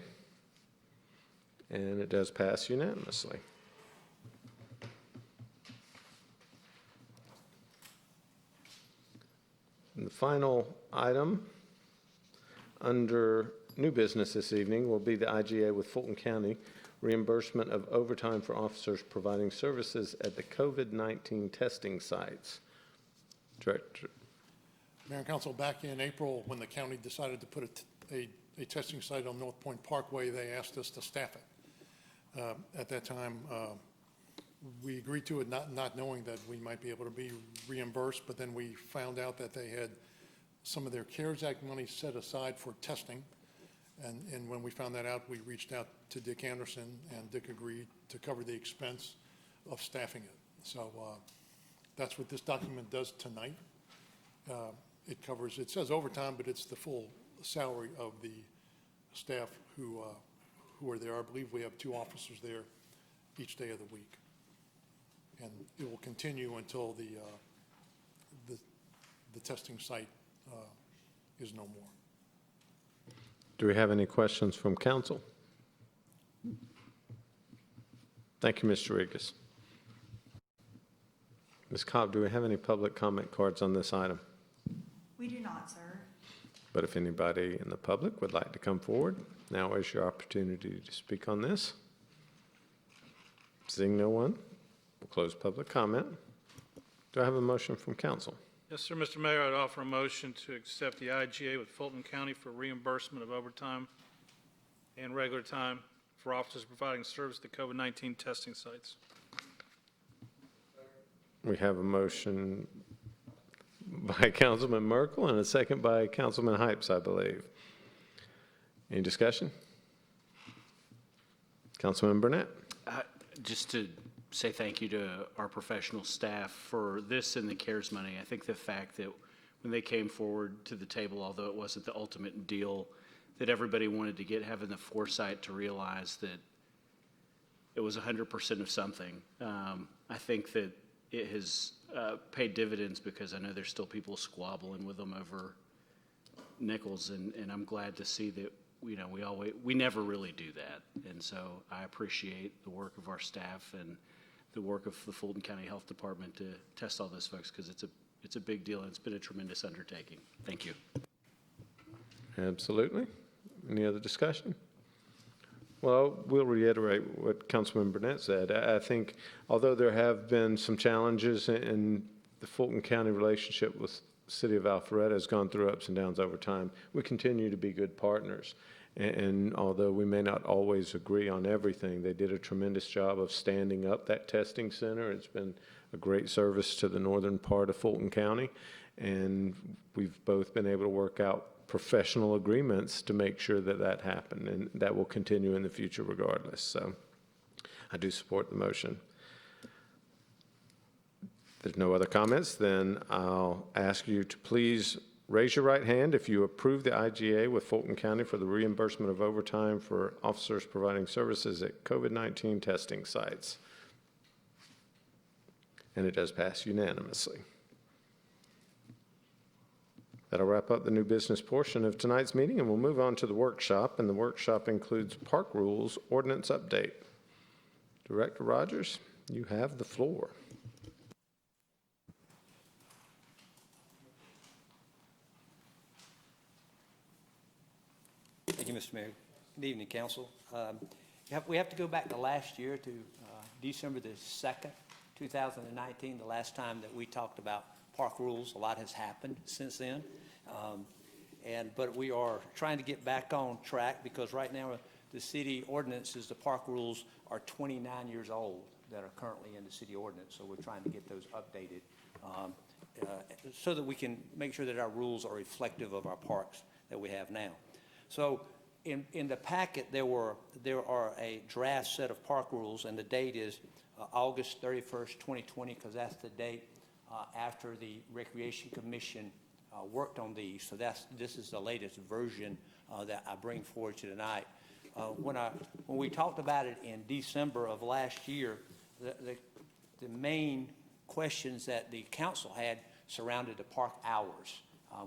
And it does pass unanimously. And the final item under new business this evening will be the IGA with Fulton County, reimbursement of overtime for officers providing services at the COVID-19 testing sites. Director. Mayor and Council, back in April, when the county decided to put a testing site on North Point Parkway, they asked us to staff it. At that time, we agreed to it, not knowing that we might be able to be reimbursed, but then we found out that they had some of their CARES Act money set aside for testing. And when we found that out, we reached out to Dick Anderson, and Dick agreed to cover the expense of staffing it. So that's what this document does tonight. It covers, it says overtime, but it's the full salary of the staff who are there. I believe we have 2 officers there each day of the week. And it will continue until the testing site is no more. Do we have any questions from council? Thank you, Mr. Regas. Ms. Cobb, do we have any public comment cards on this item? We do not, sir. But if anybody in the public would like to come forward, now is your opportunity to speak on this. Seeing no one, we'll close public comment. Do I have a motion from council? Yes, sir, Mr. Mayor, I'd offer a motion to accept the IGA with Fulton County for reimbursement of overtime and regular time for officers providing service to COVID-19 testing sites. We have a motion by Councilman Merkel and a second by Councilman Hypes, I believe. Any discussion? Councilman Burnett. Just to say thank you to our professional staff for this and the CARES money. I think the fact that when they came forward to the table, although it wasn't the ultimate deal that everybody wanted to get, having the foresight to realize that it was 100% of something. I think that it has paid dividends, because I know there's still people squabbling with them over nickels, and I'm glad to see that we never really do that. And so I appreciate the work of our staff and the work of the Fulton County Health Department to test all those folks, because it's a big deal and it's been a tremendous undertaking. Thank you. Absolutely. Any other discussion? Well, we'll reiterate what Councilman Burnett said. I think although there have been some challenges in the Fulton County relationship with the city of Alpharetta has gone through ups and downs over time, we continue to be good partners. And although we may not always agree on everything, they did a tremendous job of standing up that testing center. It's been a great service to the northern part of Fulton County, and we've both been able to work out professional agreements to make sure that that happened, and that will continue in the future regardless. So I do support the motion. If there's no other comments, then I'll ask you to please raise your right hand if you approve the IGA with Fulton County for the reimbursement of overtime for officers providing services at COVID-19 testing sites. And it does pass unanimously. That'll wrap up the new business portion of tonight's meeting, and we'll move on to the workshop, and the workshop includes park rules ordinance update. Director Rogers, you have the floor. Thank you, Mr. Mayor. Good evening, Council. We have to go back to last year, to December the 2nd, 2019, the last time that we talked about park rules. A lot has happened since then. But we are trying to get back on track, because right now the city ordinances, the park rules, are 29 years old that are currently in the city ordinance. So we're trying to get those updated so that we can make sure that our rules are reflective of our parks that we have now. So in the packet, there are a draft set of park rules, and the date is August 31st, 2020, because that's the date after the Recreation Commission worked on these. So this is the latest version that I bring forward to you tonight. When we talked about it in December of last year, the main questions that the council had surrounded the park hours.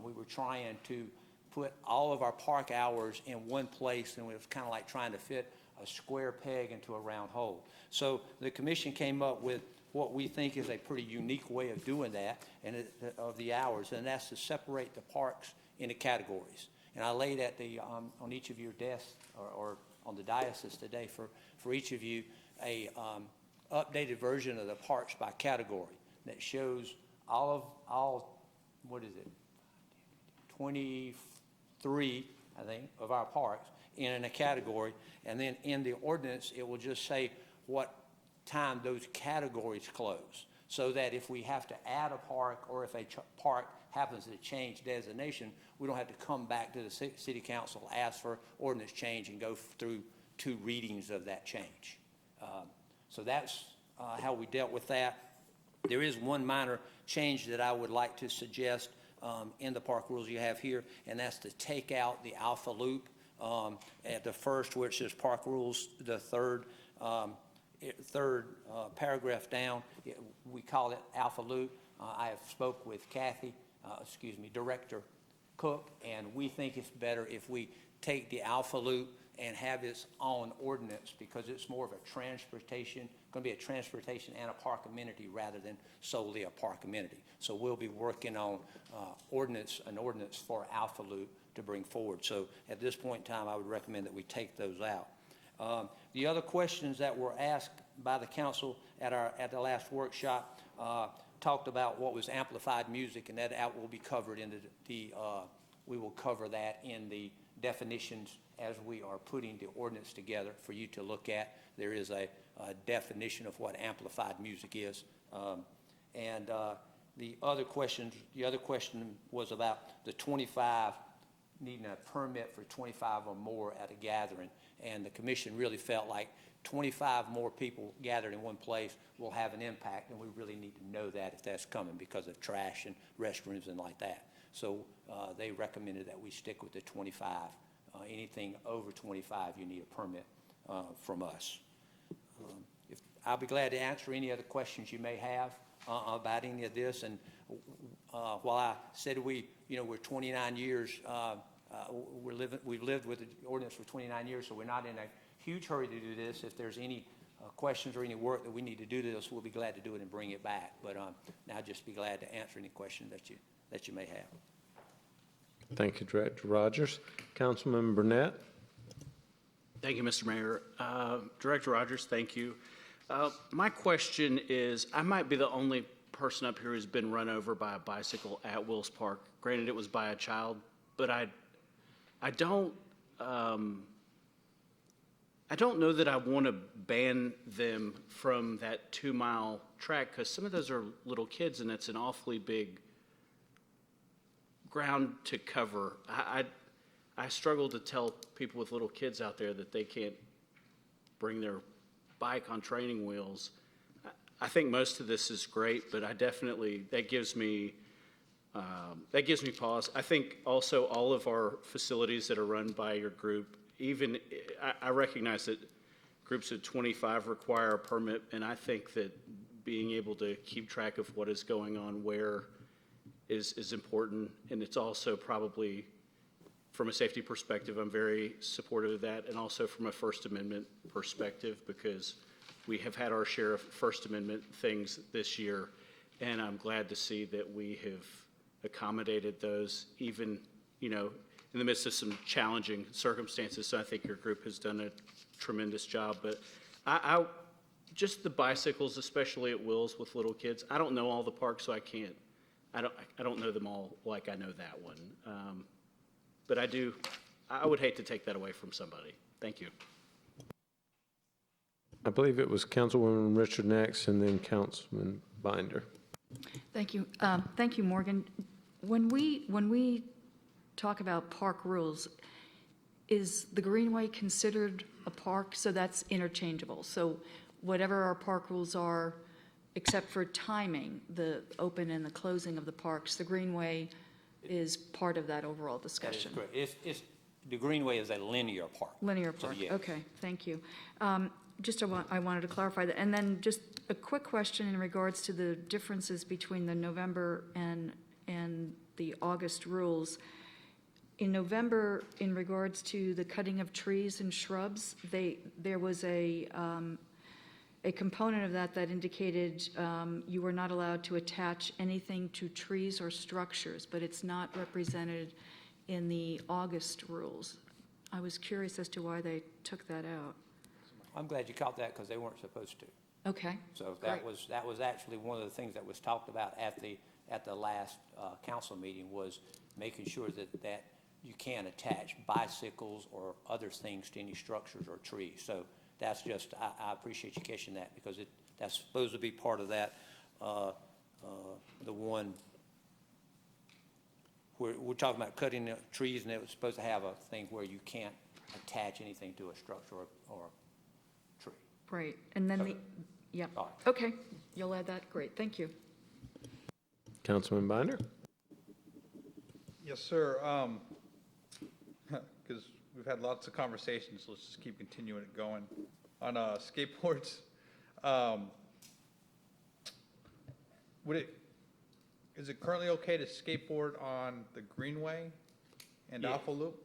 We were trying to put all of our park hours in one place, and it was kind of like trying to fit a square peg into a round hole. So the commission came up with what we think is a pretty unique way of doing that, and of the hours, and that's to separate the parks into categories. And I laid at the on each of your desks or on the dais today for each of you a updated version of the parks by category that shows what is it, 23, I think, of our parks in a category, and then in the ordinance it will just say what time those categories close, so that if we have to add a park, or if a park happens to change designation, we don't have to come back to the city council, ask for ordinance change, and go through 2 readings of that change. So that's how we dealt with that. There is one minor change that I would like to suggest in the park rules you have here, and that's to take out the alpha loop at the first, where it says park rules, the third paragraph down. We call it alpha loop. I have spoke with Director Cook, and we think it's better if we take the alpha loop and have its own ordinance, because it's more of a transportation, going to be a transportation and a park amenity rather than solely a park amenity. So we'll be working on an ordinance for alpha loop to bring forward. So at this point in time, I would recommend that we take those out. The other questions that were asked by the council at the last workshop talked about what was amplified music, and that will be covered in we will cover that in the definitions as we are putting the ordinance together for you to look at. There is a definition of what amplified music is. The other question was about the 25, needing a permit for 25 or more at a gathering. And the commission really felt like 25 more people gathered in one place will have an impact, and we really need to know that if that's coming because of trash and restrooms and like that. So they recommended that we stick with the 25. Anything over 25, you need a permit from us. I'll be glad to answer any other questions you may have about any of this. And while I said we're 29 years, we've lived with the ordinance for 29 years, so we're not in a huge hurry to do this. If there's any questions or any work that we need to do to this, we'll be glad to do it and bring it back. But now just be glad to answer any questions that you may have. Thank you, Director Rogers. Councilman Burnett. Thank you, Mr. Mayor. Director Rogers, thank you. My question is, I might be the only person up here who's been run over by a bicycle at Wills Park. Granted, it was by a child, but I don't know that I want to ban them from that 2-mile track, because some of those are little kids, and it's an awfully big ground to cover. I struggle to tell people with little kids out there that they can't bring their bike on training wheels. I think most of this is great, but that gives me pause. I think also all of our facilities that are run by your group, I recognize that groups of 25 require a permit, and I think that being able to keep track of what is going on where is important, and it's also probably, from a safety perspective, I'm very supportive of that, and also from a First Amendment perspective, because we have had our share of First Amendment things this year, and I'm glad to see that we have accommodated those, even, in the midst of some challenging circumstances. So I think your group has done a tremendous job. But just the bicycles, especially at Wills with little kids, I don't know all the parks, so I don't know them all like I know that one. But I would hate to take that away from somebody. Thank you. I believe it was Councilwoman Richard next, and then Councilman Binder. Thank you. Thank you, Morgan. When we talk about park rules, is the Greenway considered a park? So that's interchangeable. So whatever our park rules are, except for timing, the open and the closing of the parks, the Greenway is part of that overall discussion. That is correct. The Greenway is a linear park. Linear park, So, yes. Okay, thank you. I wanted to clarify that. And then just a quick question in regards to the differences between the November and the August rules. In November, in regards to the cutting of trees and shrubs, there was a component of that indicated you were not allowed to attach anything to trees or structures, but it's not represented in the August rules. I was curious as to why they took that out. I'm glad you caught that because they weren't supposed to. Okay. So that was actually one of the things that was talked about at the last council meeting, was making sure that you can't attach bicycles or other things to any structures or trees. So that's just, I appreciate you catching that, because that's supposed to be part of that, the one, we're talking about cutting the trees, and it was supposed to have a thing where you can't attach anything to a structure or tree. Right, and then yeah, okay, you'll add that, great, thank you. Councilman Binder. Yes, sir. Because we've had lots of conversations, let's just keep continuing it going. On skateboards, is it currently okay to skateboard on the Greenway and Yeah. Alpha Loop?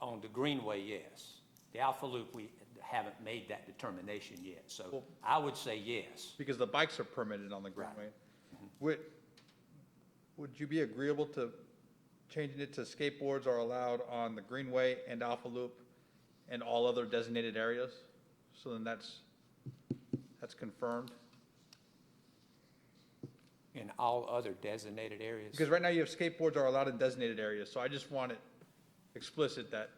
On the Greenway, yes. The Alpha Loop, we haven't made that determination yet, so I would say yes. Because the bikes are permitted on the Greenway. Right. Would you be agreeable to changing it to skateboards are allowed on the Greenway and Alpha Loop and all other designated areas? So then that's confirmed. in all other designated areas. Because right now you have skateboards are allowed in designated areas, so I just want it explicit that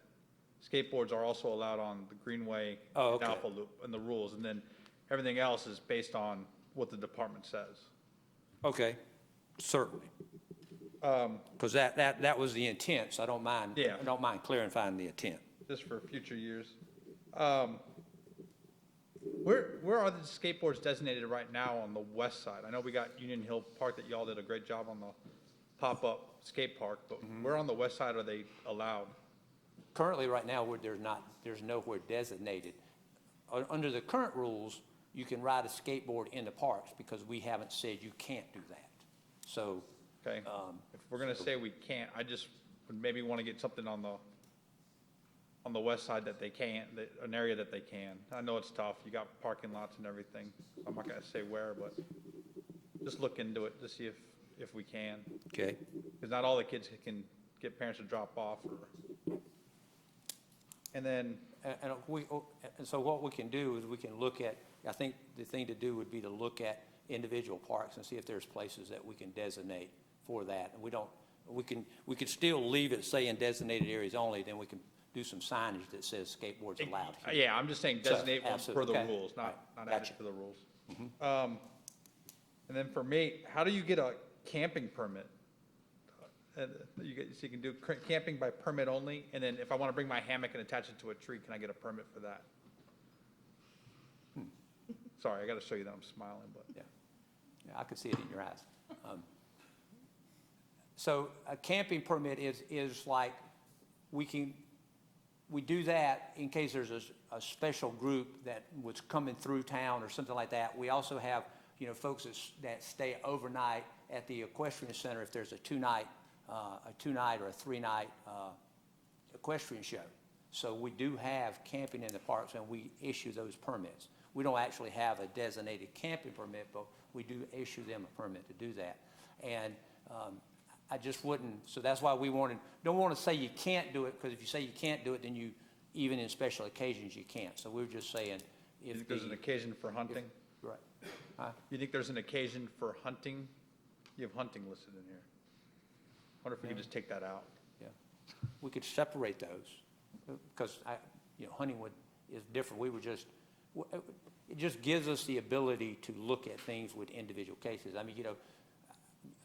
skateboards are also allowed on the Greenway Oh, and okay. Alpha Loop and the rules, and then everything else is based on what the department says. Okay, certainly. Because that was the intent, so I don't mind, Yeah. I don't mind clarifying the intent. Just for future years. Where are the skateboards designated right now on the west side? I know we got Union Hill Park that y'all did a great job on the pop-up skate park, but where on the west side are they allowed? Currently, right now, there's nowhere designated. Under the current rules, you can ride a skateboard in the parks because we haven't said you can't do that. So. Okay, if we're gonna say we can't, I just would maybe want to get something on the west side that they can, an area that they can. I know it's tough, you got parking lots and everything, I'm not gonna say where, but just look into it to see if we can. Okay. Because not all the kids can get parents to drop off or, and then. And so what we can do is we can look at, I think the thing to do would be to look at individual parks and see if there's places that we can designate for that. And we could still leave it, say, in designated areas only, then we can do some signage that says skateboards allowed here. Yeah, I'm just saying designate one per the Okay. rules, not add Gotcha. it to the rules. And then for me, how do you get a camping permit? So you can do camping by permit only, and then if I want to bring my hammock and attach it to a tree, can I get a permit for that? Sorry, I got to show you that I'm smiling, but. Yeah, I could see it in your eyes. So a camping permit is like, we do that in case there's a special group that was coming through town or something like that. We also have, folks that stay overnight at the equestrian center if there's a two-night or a three-night equestrian show. So we do have camping in the parks, and we issue those permits. We don't actually have a designated camping permit, but we do issue them a permit to do that. And I just wouldn't, so that's why we don't want to say you can't do it, because if you say you can't do it, then even in special occasions, you can't. So we're just saying You think there's an occasion for hunting? Right. Huh? You think there's an occasion for hunting? You have hunting listed in here. Wonder if we could just take that out. Yeah. We could separate those, because hunting is different. It just gives us the ability to look at things with individual cases. I mean,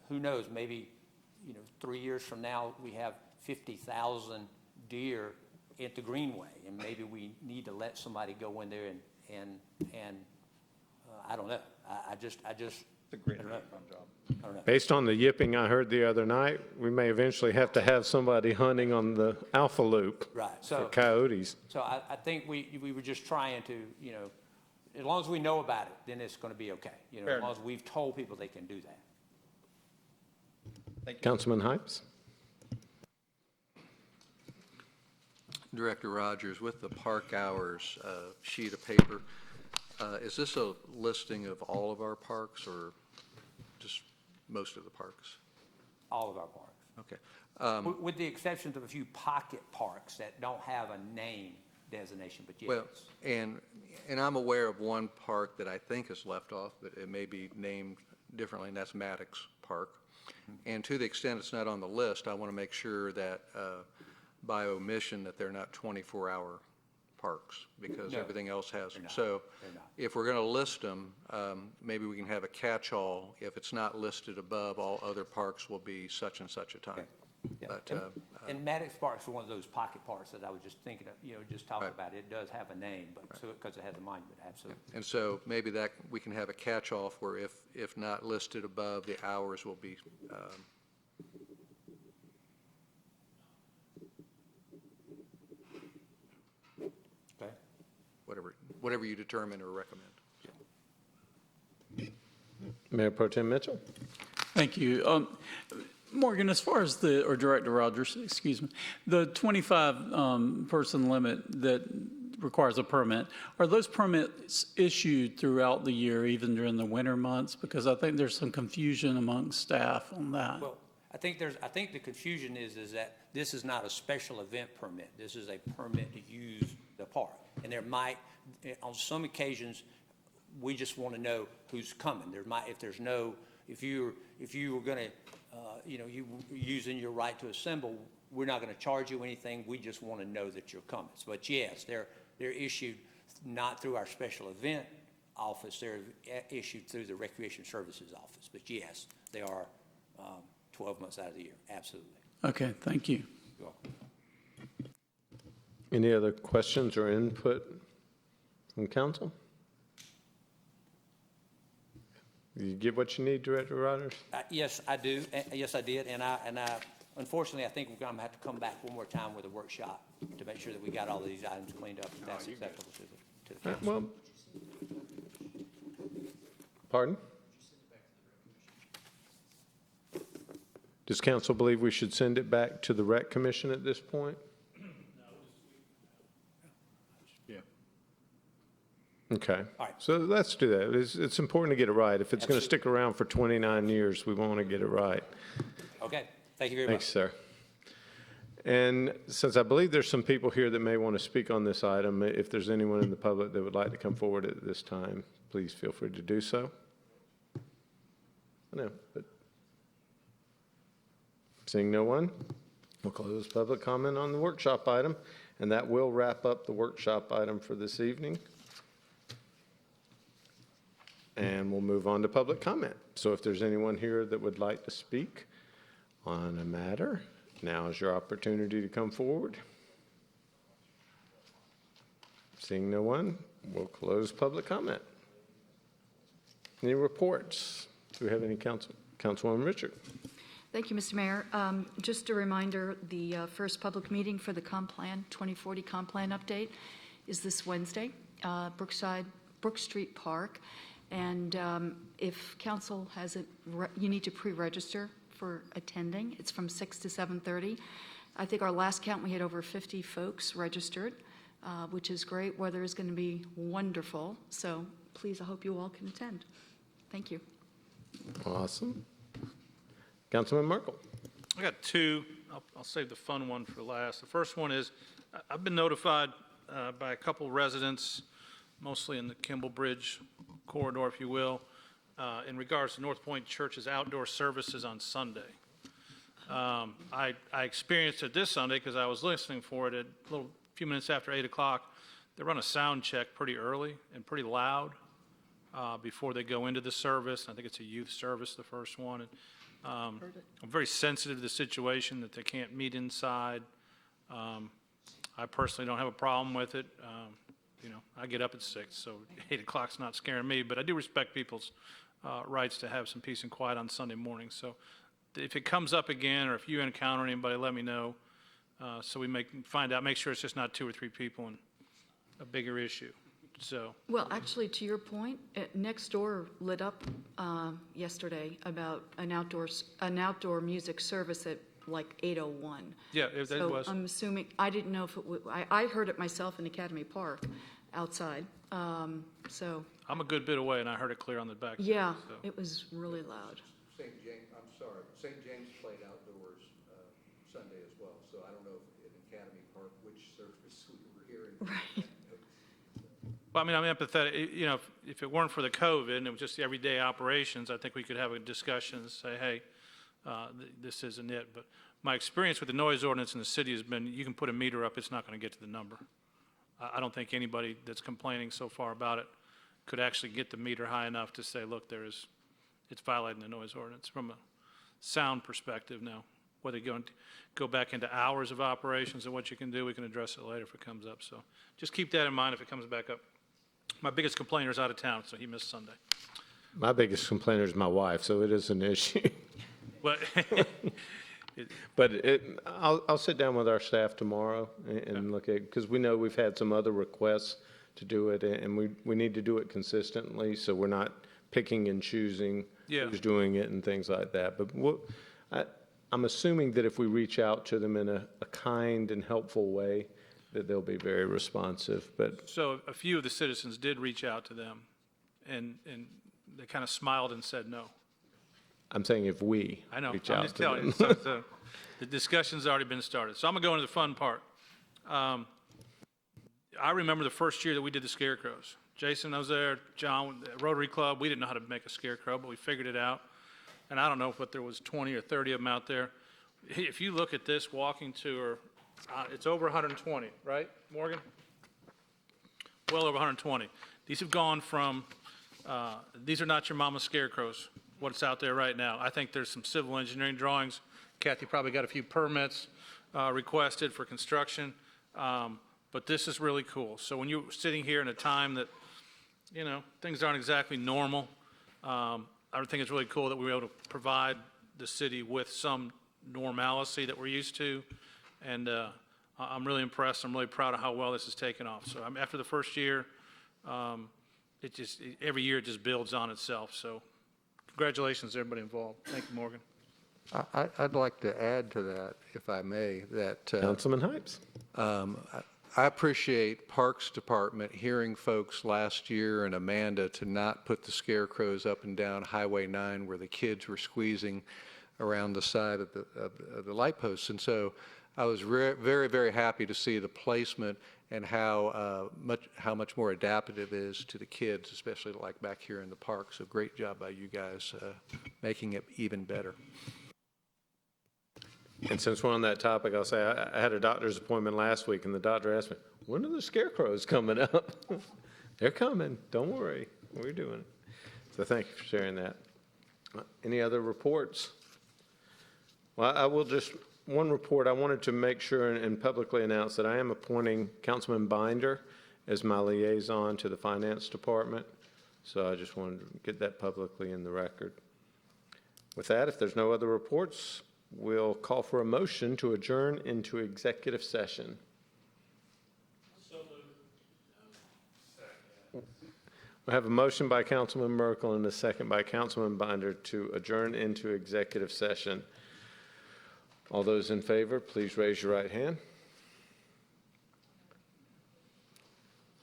who knows, maybe, 3 years from now, we have 50,000 deer at the Greenway, and maybe we need to let somebody go in there and I don't know. I just. It's a great I don't know. job. I don't know. Based on the yipping I heard the other night, we may eventually have to have somebody hunting on the Alpha Loop Right. for coyotes. So I think we were just trying to, as long as we know about it, then it's going to be okay. Fair As long as we've told people they can do that. Thank you. Councilman Hypes? Director Rogers, with the park hours sheet of paper, is this a listing of all of our parks or just most of the parks? All of our parks. Okay. With the exceptions of a few pocket parks that don't have a name designation, but yes. Well, and I'm aware of one park that I think is left off, but it may be named differently, and that's Maddox Park. And to the extent it's not on the list, I want to make sure that by omission that they're not 24-hour parks, because No, everything else has they're them. not. So They're not. if we're going to list them, maybe we can have a catch-all. If it's not listed above, all other parks will be such and such a time. Okay. Yeah. But, And Maddox Park's one of those pocket parks that I was just thinking of, just talking Right. about. It does have a name, but because it has a monument, absolutely. And so maybe that, we can have a catch-all where if not listed above, the hours will be, Okay. whatever you determine or recommend. Mayor Pro Tem Mitchell? Thank you. Morgan, as far as or Director Rogers, excuse me, the 25 person limit that requires a permit, are those permits issued throughout the year, even during the winter months? Because I think there's some confusion among staff on that. Well, I think the confusion is that this is not a special event permit. This is a permit to use the park. And there might, on some occasions, we just want to know who's coming. If there's no if you were gonna, you were using your right to assemble, we're not gonna charge you anything, we just wanna know that you're coming. But yes, they're issued not through our special event office, they're issued through the Recreation Services office. But yes, they are 12 months out of the year, absolutely. Okay, thank you. You're welcome. Any other questions or input from council? You get what you need, Director Rogers? Yes, I do. Yes, I did. And I unfortunately, I think we're going to have to come back one more time with a workshop to make sure that we got all of these items cleaned up, if that's acceptable to the council. Well, pardon? Does council believe we should send it back to the Rec Commission at this point? Yeah. Okay. All right. So let's do that. It's important to get it right. If it's going to Absolutely. stick around for 29 years, we want to get it right. Okay. Thank you very Thanks, much. sir. And since I believe there's some people here that may want to speak on this item, if there's anyone in the public that would like to come forward at this time, please feel free to do so. I know, but seeing no one, we'll close public comment on the workshop item, and that will wrap up the workshop item for this evening. And we'll move on to public comment. So if there's anyone here that would like to speak on a matter, now is your opportunity to come forward. Seeing no one, we'll close public comment. Any reports? Do we have any Councilwoman Richard? Thank you, Mr. Mayor. Just a reminder, the first public meeting for the comp plan, 2040 comp plan update, is this Wednesday, Brook Street Park. And if council hasn't, you need to pre-register for attending. It's from 6 to 7:30. I think our last count, we had over 50 folks registered, which is great. Weather is going to be wonderful. So please, I hope you all can attend. Thank you. Awesome. Councilman Merkel. I got two. I'll save the fun one for last. The first one is, I've been notified by a couple residents, mostly in the Kimball Bridge corridor, if you will, in regards to North Point Church's outdoor services on Sunday. I experienced it this Sunday because I was listening for it at a few minutes after 8 o'clock. They run a sound check pretty early and pretty loud before they go into the service. I think it's a youth service, the first one. And, I'm very sensitive to the situation that they can't meet inside. I personally don't have a problem with it. I get up at 6, so 8 o'clock's not scaring me, but I do respect people's rights to have some peace and quiet on Sunday morning. So if it comes up again, or if you encounter anybody, let me know, so we make sure it's just not 2 or 3 people and a bigger issue. So. Well, actually, to your point, next door lit up yesterday about an outdoor music service at like 8:01. Yeah, it So was. I'm assuming, I didn't know if it would, I heard it myself in Academy Park outside, so, I'm a good bit away, and I heard it clear on the back. yeah, So. it was really loud. St. James played outdoors Sunday as well, so I don't know if in Academy Park which service we were hearing. Right. Well, I mean, I'm empathetic. If it weren't for the COVID and it was just the everyday operations, I think we could have a discussion and say, hey, this isn't it. But my experience with the noise ordinance in the city has been, you can put a meter up, it's not going to get to the number. I don't think anybody that's complaining so far about it could actually get the meter high enough to say, look, it's violating the noise ordinance from a sound perspective. Now, whether you go back into hours of operations and what you can do, we can address it later if it comes up. So just keep that in mind if it comes back up. My biggest complainer is out of town, so he missed Sunday. My biggest complainer is my wife, so it is an issue. But But I'll sit down with our staff tomorrow and look at, because we know we've had some other requests to do it, and we need to do it consistently, so we're not picking and choosing who's doing it and things like that. But I'm assuming that if we reach out to them in a kind and helpful way, that they'll be very responsive. But so a few of the citizens did reach out to them, and they kind of smiled and said no. I'm saying if we I know. reach I'm out just to telling them. you. So the discussion's already been started. So I'm gonna go into the fun part. I remember the first year that we did the scarecrows. Jason was there, John, Rotary Club. We didn't know how to make a scarecrow, but we figured it out. and I don't know if there was 20 or 30 of them out there. If you look at this walking tour, it's over 120, right, Morgan? Well over 120. These have gone from, these are not your mama scarecrows, what's out there right now. I think there's some civil engineering drawings. Kathy probably got a few permits requested for construction, but this is really cool. So when you're sitting here in a time that, you know, things aren't exactly normal, I think it's really cool that we were able to provide the city with some normalcy that we're used to, and I'm really impressed. I'm really proud of how well this has taken off. So after the first year, every year it just builds on itself. So congratulations to everybody involved. Thank you, Morgan. I'd like to add to that, if I may, that Councilman Hypes. I appreciate Parks Department hearing folks last year and Amanda to not put the scarecrows up and down Highway 9 where the kids were squeezing around the side of the light posts. And so I was very, very happy to see the placement and how much more adaptive it is to the kids, especially like back here in the park. So great job by you guys making it even better. And since we're on that topic, I'll say I had a doctor's appointment last week, and the doctor asked me, when are the scarecrows coming up? They're coming. Don't worry. We're doing it. So thank you for sharing that. Any other reports? Well, I will just, one report, I wanted to make sure and publicly announce that I am appointing Councilman Binder as my liaison to the Finance Department. So I just wanted to get that publicly in the record. With that, if there's no other reports, we'll call for a motion to adjourn into executive session. We have a motion by Councilman Merkel and a second by Councilman Binder to adjourn into executive session. All those in favor, please raise your right hand.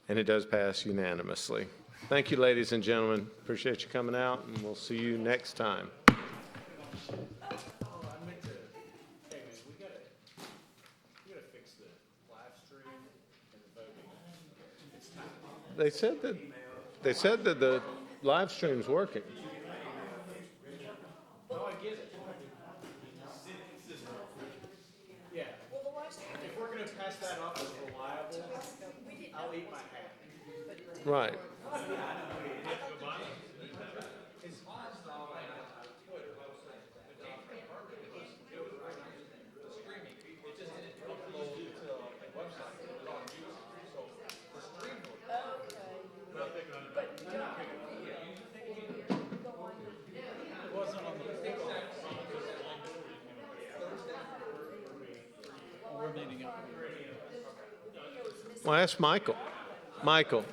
And it does pass unanimously. Thank you, ladies and gentlemen. Appreciate you coming out, and we'll see you next time. They said that the live stream's working. No, I get it. Yeah. If we're going to pass that off as reliable, I'll eat my hat. Right. Well, ask Michael. Michael,